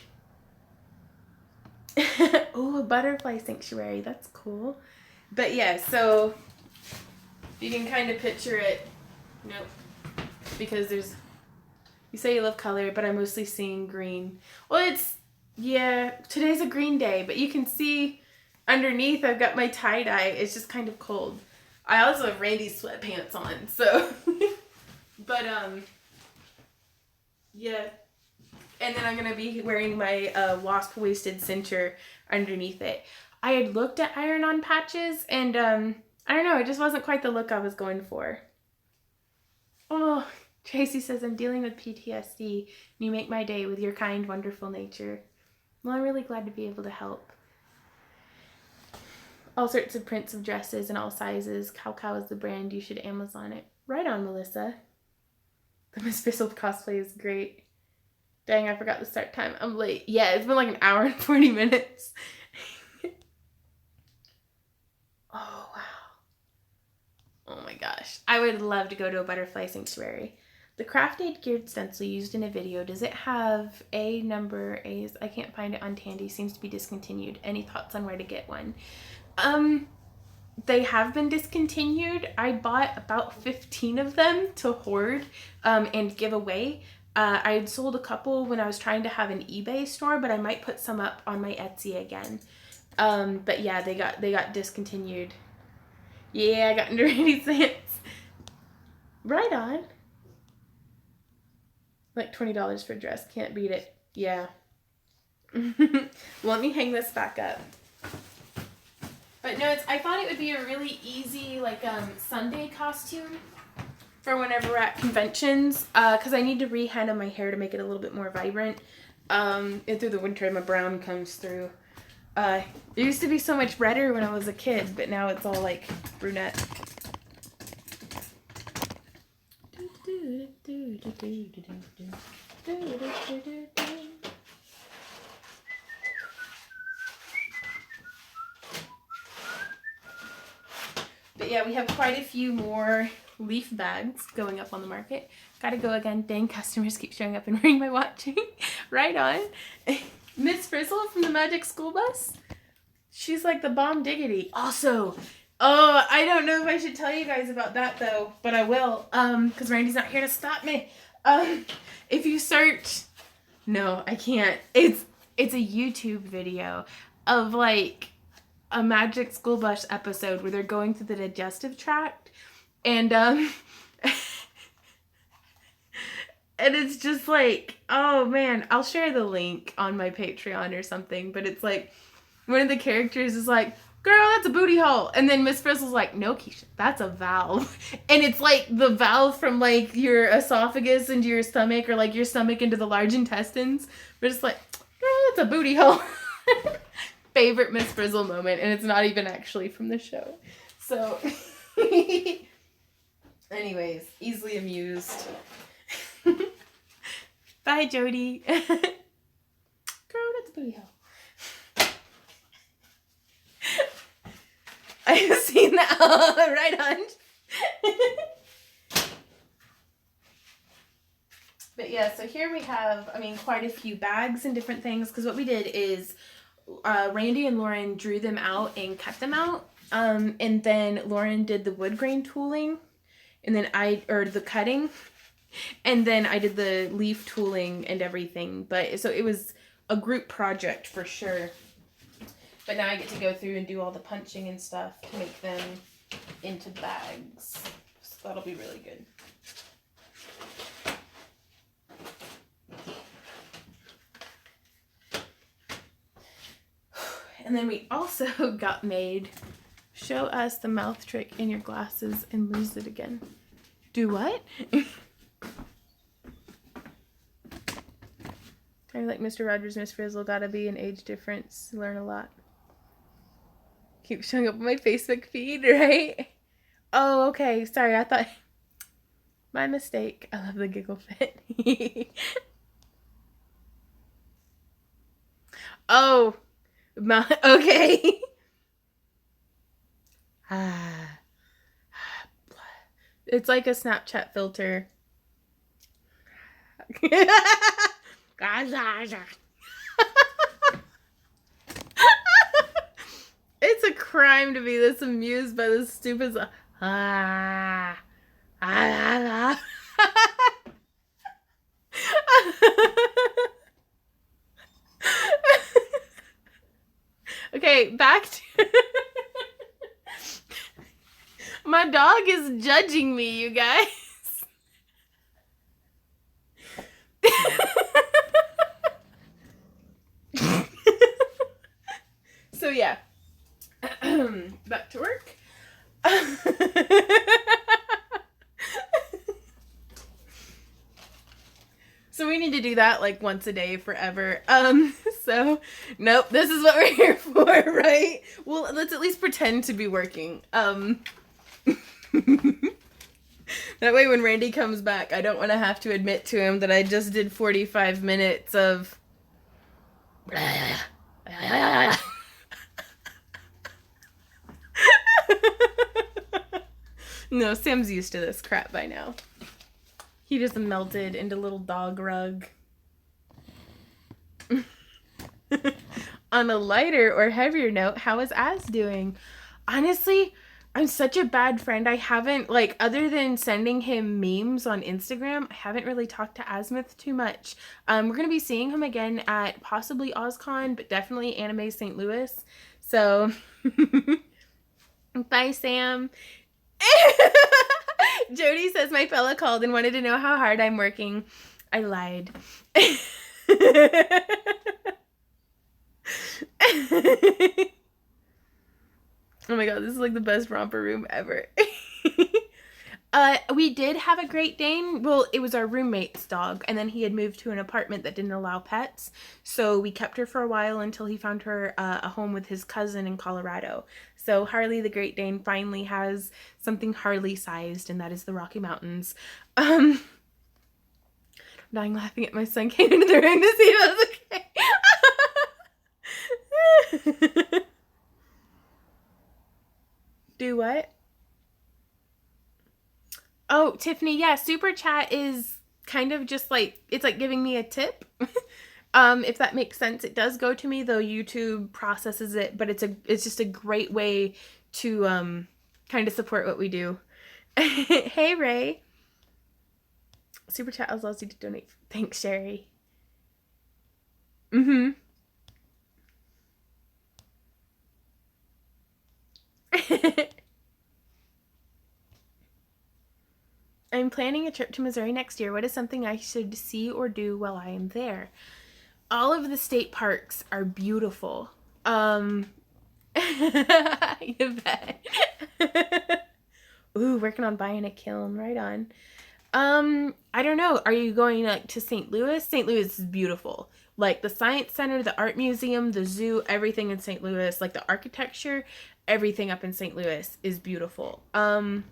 Oh, a butterfly sanctuary. That's cool. But yeah, so you can kind of picture it. Nope. Because there's, you say you love color, but I'm mostly seeing green. Well, it's, yeah, today's a green day, but you can see underneath I've got my tie-dye. It's just kind of cold. I also have Randy's sweatpants on, so. But, yeah. And then I'm going to be wearing my wasp-waisted cincher underneath it. I had looked at iron-on patches, and I don't know, it just wasn't quite the look I was going for. Oh, Tracy says, I'm dealing with PTSD. You make my day with your kind, wonderful nature. Well, I'm really glad to be able to help. All sorts of prints of dresses in all sizes. Cow is the brand. You should Amazon it. Right on, Melissa. The Miss Bissell cosplay is great. Dang, I forgot the start time. I'm late. Yeah, it's been like an hour and 40 minutes. Oh, wow. Oh my gosh. I would love to go to a butterfly sanctuary. The Craft Aid geared stencil used in a video, does it have a number? A's? I can't find it on Tandy. Seems to be discontinued. Any thoughts on where to get one? They have been discontinued. I bought about 15 of them to hoard and give away. I had sold a couple when I was trying to have an eBay store, but I might put some up on my Etsy again. But yeah, they got discontinued. Yeah, I got into Randy's pants. Right on. Like $20 for a dress. Can't beat it. Yeah. Let me hang this back up. But no, I thought it would be a really easy, like, Sunday costume for whenever we're at conventions. Because I need to re-henna my hair to make it a little bit more vibrant. And through the winter, my brown comes through. It used to be so much redder when I was a kid, but now it's all, like, brunette. But yeah, we have quite a few more leaf bags going up on the market. Gotta go again. Dang, customers keep showing up and wearing my watching. Right on. Miss Frizzle from the Magic School Bus. She's like the bomb diggity. Also, oh, I don't know if I should tell you guys about that though, but I will. Because Randy's not here to stop me. If you search, no, I can't. It's a YouTube video of like a Magic School Bus episode where they're going through the digestive tract, and and it's just like, oh man, I'll share the link on my Patreon or something, but it's like one of the characters is like, girl, that's a booty hole, and then Miss Frizzle's like, no, Keisha, that's a valve. And it's like the valve from like your esophagus into your stomach, or like your stomach into the large intestines, but it's like, girl, that's a booty hole. Favorite Miss Frizzle moment, and it's not even actually from the show. So, anyways, easily amused. Bye, Jody. Girl, that's a booty hole. I've seen that. Oh, right on. But yeah, so here we have, I mean, quite a few bags and different things, because what we did is Randy and Lauren drew them out and cut them out, and then Lauren did the wood grain tooling, and then the cutting, and then I did the leaf tooling and everything. But so it was a group project for sure. But now I get to go through and do all the punching and stuff to make them into bags. So that'll be really good. And then we also got made, show us the mouth trick in your glasses and lose it again. Do what? I like Mr. Rogers, Miss Frizzle, gotta be an age difference. Learn a lot. Keep showing up on my Facebook feed, right? Oh, okay. Sorry, I thought... My mistake. I love the giggle fit. Oh. Okay. It's like a Snapchat filter. It's a crime to be this amused by this stupid. Ah, ah, ah. Okay, back to. My dog is judging me, you guys. So yeah, back to work. So we need to do that like once a day forever. So nope, this is what we're here for, right? Well, let's at least pretend to be working. That way when Randy comes back, I don't want to have to admit to him that I just did 45 minutes of No, Sam's used to this crap by now. He just melted into little dog rug. On a lighter or heavier note, how is Az doing? Honestly, I'm such a bad friend. I haven't, like, other than sending him memes on Instagram, I haven't really talked to Azimuth too much. We're going to be seeing him again at possibly OzCon, but definitely Anime St. Louis. So, bye, Sam. Jody says my fella called and wanted to know how hard I'm working. I lied. Oh my god, this is like the best romper room ever. We did have a Great Dane. Well, it was our roommate's dog, and then he had moved to an apartment that didn't allow pets. So we kept her for a while until he found her a home with his cousin in Colorado. So Harley the Great Dane finally has something Harley-sized, and that is the Rocky Mountains. I'm dying laughing at my son came into the room to see if I was okay. Do what? Oh, Tiffany, yeah, Super Chat is kind of just like, it's like giving me a tip. If that makes sense. It does go to me, though YouTube processes it, but it's just a great way to kind of support what we do. Hey, Ray. Super Chat allows you to donate. Thanks, Sherry. Mm-hmm. I'm planning a trip to Missouri next year. What is something I should see or do while I am there? All of the state parks are beautiful. You bet. Ooh, working on buying a kiln. Right on. I don't know. Are you going like to St. Louis? St. Louis is beautiful. Like the Science Center, the Art Museum, the zoo, everything in St. Louis, like the architecture, everything up in St. Louis is beautiful. Down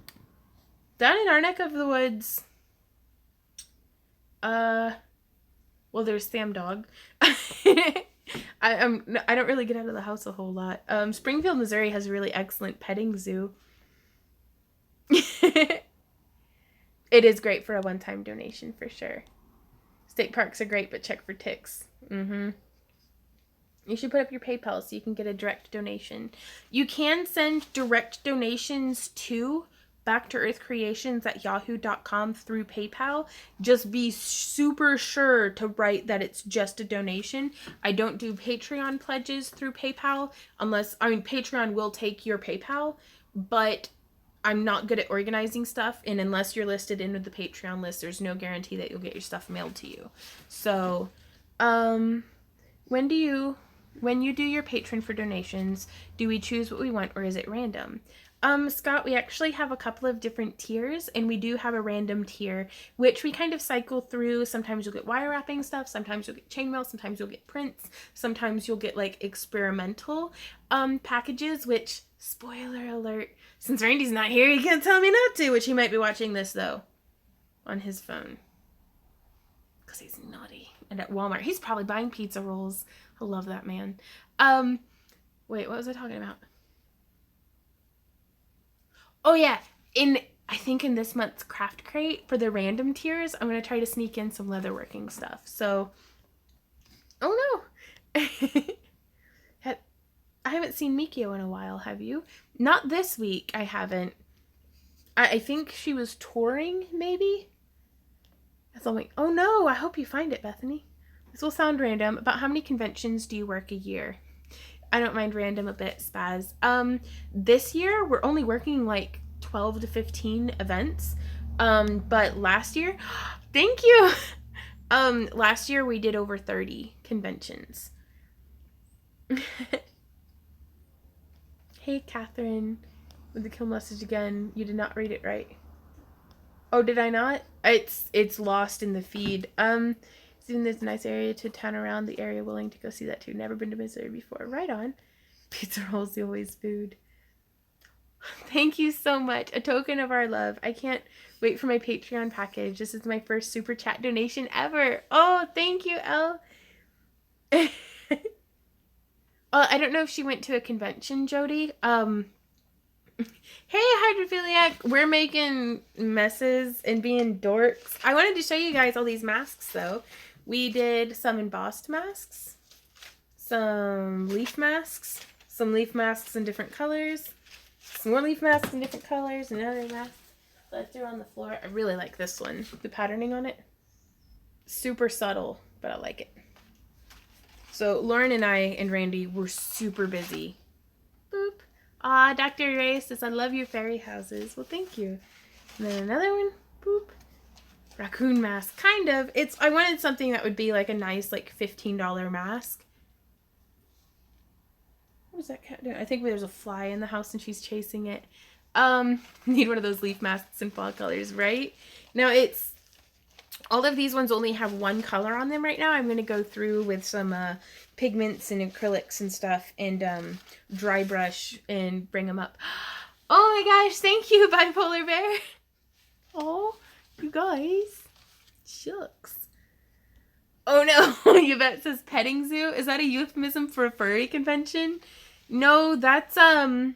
in our neck of the woods, well, there's Sam Dog. I don't really get out of the house a whole lot. Springfield, Missouri has a really excellent petting zoo. It is great for a one-time donation for sure. State parks are great, but check for ticks. You should put up your PayPal so you can get a direct donation. You can send direct donations to backtoearthcreations@yahoo.com through PayPal. Just be super sure to write that it's just a donation. I don't do Patreon pledges through PayPal unless, Patreon will take your PayPal, but I'm not good at organizing stuff, and unless you're listed in the Patreon list, there's no guarantee that you'll get your stuff mailed to you. So, when you do your patron for donations, do we choose what we want or is it random? Scott, we actually have a couple of different tiers, and we do have a random tier, which we kind of cycle through. Sometimes you'll get wire wrapping stuff, sometimes you'll get chainmail, sometimes you'll get prints, sometimes you'll get like experimental packages, which, spoiler alert, since Randy's not here, he can't tell me not to, which he might be watching this though on his phone because he's naughty. And at Walmart, he's probably buying pizza rolls. I love that man. Wait, what was I talking about? Oh yeah, in I think in this month's craft crate for the random tiers, I'm going to try to sneak in some leatherworking stuff. So, oh no. I haven't seen Mikio in a while, have you? Not this week, I haven't. I think she was touring, maybe? That's all. Oh no, I hope you find it, Bethany. This will sound random. About how many conventions do you work a year? I don't mind random a bit, Spaz. This year, we're only working like 12 to 15 events. But last year, thank you. Last year we did over 30 conventions. Hey, Catherine, with the kill message again. You did not read it right. Oh, did I not? It's lost in the feed. Seeing there's a nice area to town around the area, willing to go see that too. Never been to Missouri before. Right on. Pizza rolls, always food. Thank you so much. A token of our love. I can't wait for my Patreon package. This is my first super chat donation ever. Oh, thank you, Elle. I don't know if she went to a convention, Jody. Hey, Hydrophiliac. We're making messes and being dorks. I wanted to show you guys all these masks, though. We did some embossed masks, some leaf masks in different colors, some more leaf masks in different colors, another mask that I threw on the floor. I really like this one. The patterning on it, super subtle, but I like it. So Lauren and I and Randy were super busy. Boop. Ah, Dr. Ray says, I love your fairy houses. Well, thank you. And then another one. Boop. Raccoon mask. Kind of. I wanted something that would be like a nice, like, $15 mask. What is that cat doing? I think there's a fly in the house and she's chasing it. Need one of those leaf masks in fall colors, right? Now, all of these ones only have one color on them right now. I'm going to go through with some pigments and acrylics and stuff and dry brush and bring them up. Oh my gosh, thank you, Bipolar Bear. Oh, you guys. Shucks. Oh no, Yvette says petting zoo. Is that a euphemism for a furry convention? No, that's a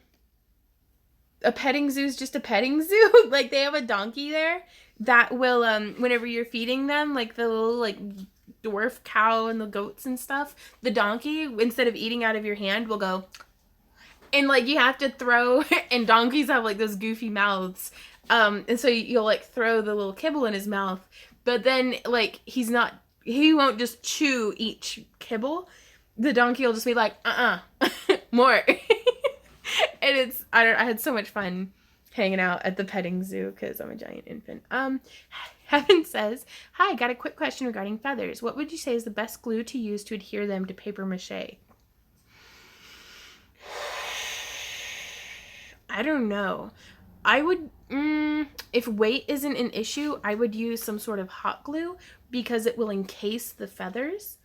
petting zoo is just a petting zoo. Like, they have a donkey there that will, whenever you're feeding them, like the little, like, dwarf cow and the goats and stuff, the donkey, instead of eating out of your hand, will go, and, like, you have to throw, and donkeys have, like, those goofy mouths, and so you'll, like, throw the little kibble in his mouth, but then, like, he won't just chew each kibble. The donkey will just be like, more. And I had so much fun hanging out at the petting zoo because I'm a giant infant. Heaven says, hi, got a quick question regarding feathers. What would you say is the best glue to use to adhere them to paper mache? I don't know. I would, if weight isn't an issue, I would use some sort of hot glue because it will encase the feathers.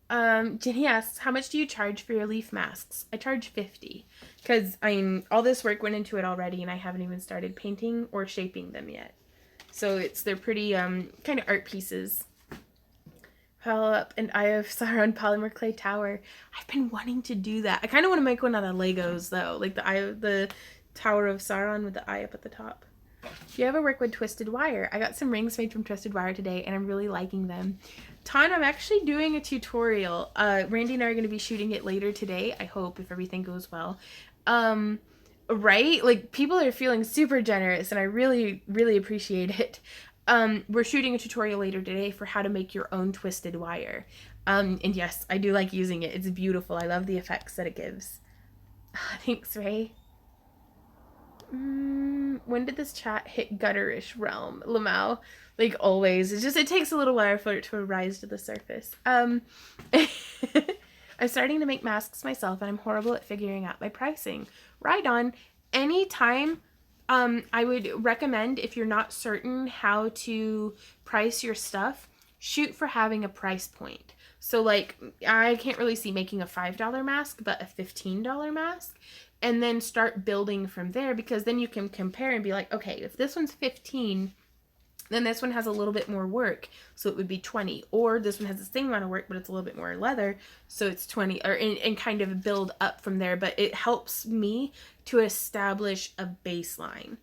Jenny asks, how much do you charge for your leaf masks? I charge $50 because all this work went into it already and I haven't even started painting or shaping them yet. So they're pretty, kind of art pieces. Pile up an Eye of Sauron polymer clay tower. I've been wanting to do that. I kind of want to make one out of Legos though, like the Tower of Sauron with the eye up at the top. Do you ever work with twisted wire? I got some rings made from twisted wire today and I'm really liking them. Ton, I'm actually doing a tutorial. Randy and I are going to be shooting it later today, I hope, if everything goes well. Right? Like, people are feeling super generous and I really, really appreciate it. We're shooting a tutorial later today for how to make your own twisted wire. And yes, I do like using it. It's beautiful. I love the effects that it gives. Thanks, Ray. When did this chat hit gutterish realm? Lamau, like always. It takes a little while for it to rise to the surface. I'm starting to make masks myself and I'm horrible at figuring out my pricing. Right on. Anytime, I would recommend, if you're not certain how to price your stuff, shoot for having a price point. So, like, I can't really see making a $5 mask, but a $15 mask. And then start building from there, because then you can compare and be like, okay, if this one's 15, then this one has a little bit more work, so it would be 20. Or this one has the same amount of work, but it's a little bit more leather, so it's 20, and kind of build up from there. But it helps me to establish a baseline.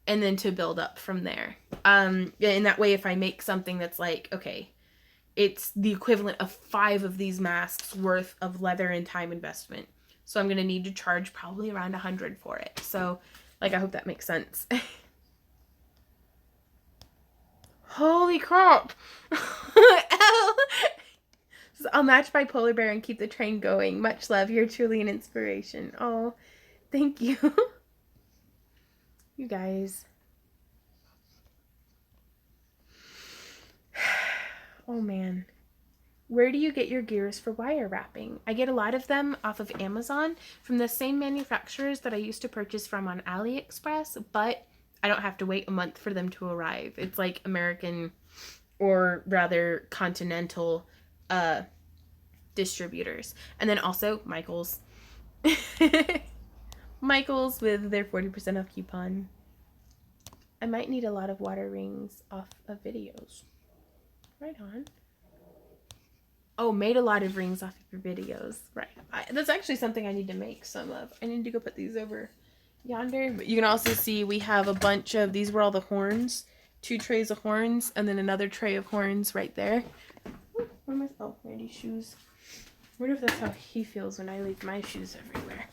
and then to build up from there. And that way, if I make something that's like, okay, it's the equivalent of 5 of these masks worth of leather and time investment. So I'm going to need to charge probably around $100 for it. So, like, I hope that makes sense. Holy crap! I'll match by Polar Bear and keep the train going. Much love. You're truly an inspiration. Oh, thank you. You guys. Oh, man. Where do you get your gears for wire wrapping? I get a lot of them off of Amazon from the same manufacturers that I used to purchase from on AliExpress, but I don't have to wait a month for them to arrive. It's like American, or rather continental, distributors. And then also Michael's. Michael's with their 40% off coupon. I might need a lot of water rings off of videos. Right on. Oh, made a lot of rings off of your videos. Right. That's actually something I need to make some of. I need to go put these over yonder. But you can also see we have a bunch of, these were all the horns. 2 trays of horns, and then another tray of horns right there. Ooh, where am I? Oh, Randy's shoes. I wonder if that's how he feels when I leave my shoes everywhere.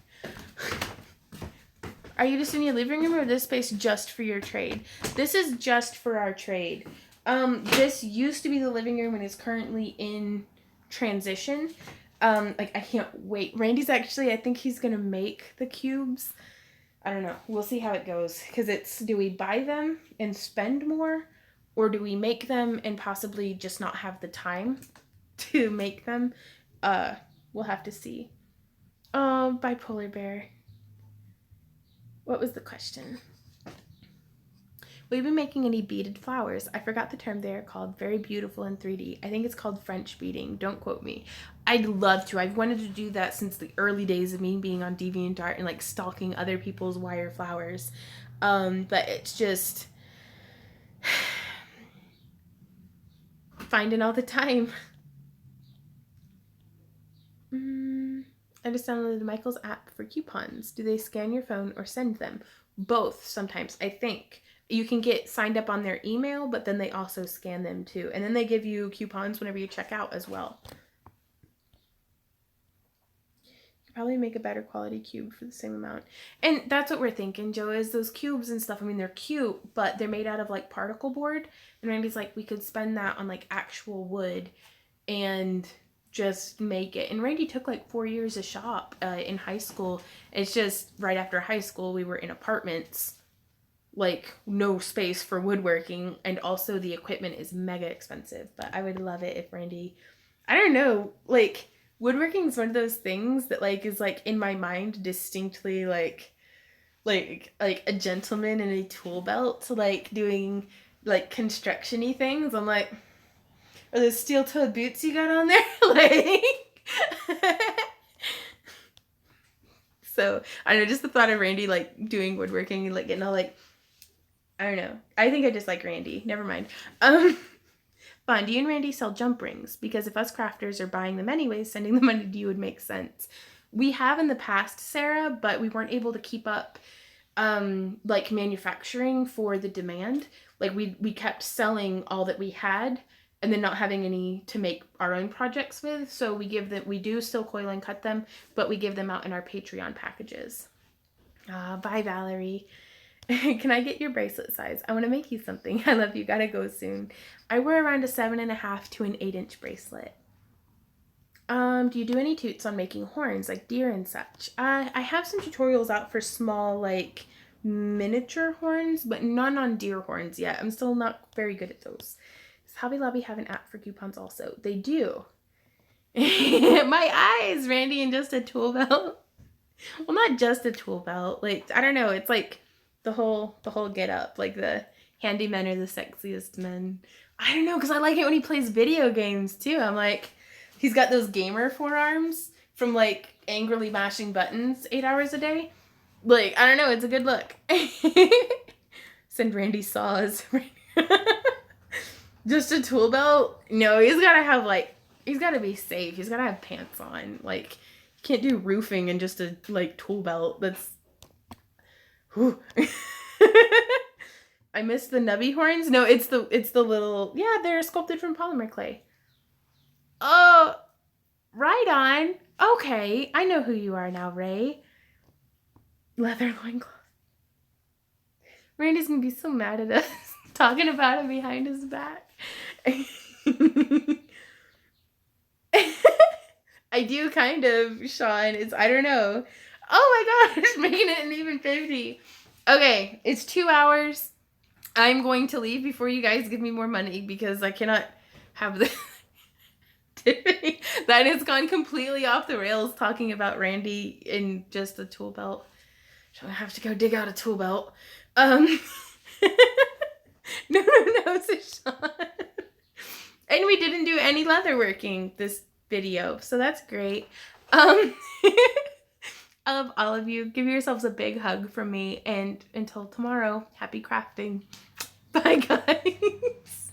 Are you just in your living room, or this space just for your trade? This is just for our trade. This used to be the living room and is currently in transition. Like, I can't wait. Randy's actually, I think he's gonna make the cubes. I don't know. We'll see how it goes. Because it's, do we buy them and spend more? Or do we make them and possibly just not have the time to make them? We'll have to see. Oh, by Polar Bear. What was the question? Will you be making any beaded flowers? I forgot the term they are called. Very beautiful in 3D. I think it's called French beading. Don't quote me. I'd love to. I've wanted to do that since the early days of me being on DeviantArt and like stalking other people's wire flowers. But it's just finding all the time. I just downloaded Michael's app for coupons. Do they scan your phone or send them? Both sometimes, I think. You can get signed up on their email, but then they also scan them too. And then they give you coupons whenever you check out as well. You could probably make a better quality cube for the same amount. And that's what we're thinking, Joe, is those cubes and stuff. I mean, they're cute, but they're made out of like particle board. And Randy's like, we could spend that on like actual wood and just make it. And Randy took like 4 years to shop in high school. It's just right after high school, we were in apartments. Like, no space for woodworking, and also the equipment is mega expensive. But I would love it if Randy, I don't know, like, woodworking is one of those things that like is like in my mind distinctly like a gentleman in a tool belt, like doing like construction-y things. I'm like, are those steel-toed boots you got on there? Like so I don't know, just the thought of Randy like doing woodworking and like getting all like, I don't know. I think I just like Randy. Never mind. Fun. Do you and Randy sell jump rings? Because if us crafters are buying them anyways, sending the money to you would make sense. We have in the past, Sarah, but we weren't able to keep up like manufacturing for the demand. Like we kept selling all that we had and then not having any to make our own projects with. So we do still coil and cut them, but we give them out in our Patreon packages. Bye, Valerie. Can I get your bracelet size? I want to make you something. I love you. Gotta go soon. I wear around a 7.5 to an 8-inch bracelet. Do you do any toots on making horns like deer and such? I have some tutorials out for small like miniature horns, but none on deer horns yet. I'm still not very good at those. Does Hobby Lobby have an app for coupons also? They do. My eyes, Randy, and just a tool belt. Well, not just a tool belt. Like, I don't know. It's like the whole get up, like the handymen are the sexiest men. I don't know, because I like it when he plays video games too. I'm like, he's got those gamer forearms from like angrily mashing buttons 8 hours a day. Like, I don't know, it's a good look. Send Randy saws. Just a tool belt? No, he's gotta be safe. He's gotta have pants on. Like, you can't do roofing in just a like tool belt. That's whew. I missed the nubby horns. No, it's the little, yeah, they're sculpted from polymer clay. Oh, right on. Okay, I know who you are now, Ray. Leather loincloth. Randy's gonna be so mad at us talking about him behind his back. I do kind of, Sean. It's, I don't know. Oh my gosh, making it an even 50. Okay, it's 2 hours. I'm going to leave before you guys give me more money because I cannot have this. Tiffany, that has gone completely off the rails talking about Randy in just a tool belt. So I have to go dig out a tool belt. No, so Sean. And we didn't do any leather working this video, so that's great. I love all of you. Give yourselves a big hug from me, and until tomorrow, happy crafting. Bye, guys.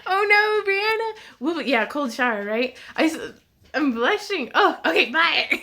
Oh no, Brianna. Well, yeah, cold shower, right? I'm blushing. Oh, okay, bye.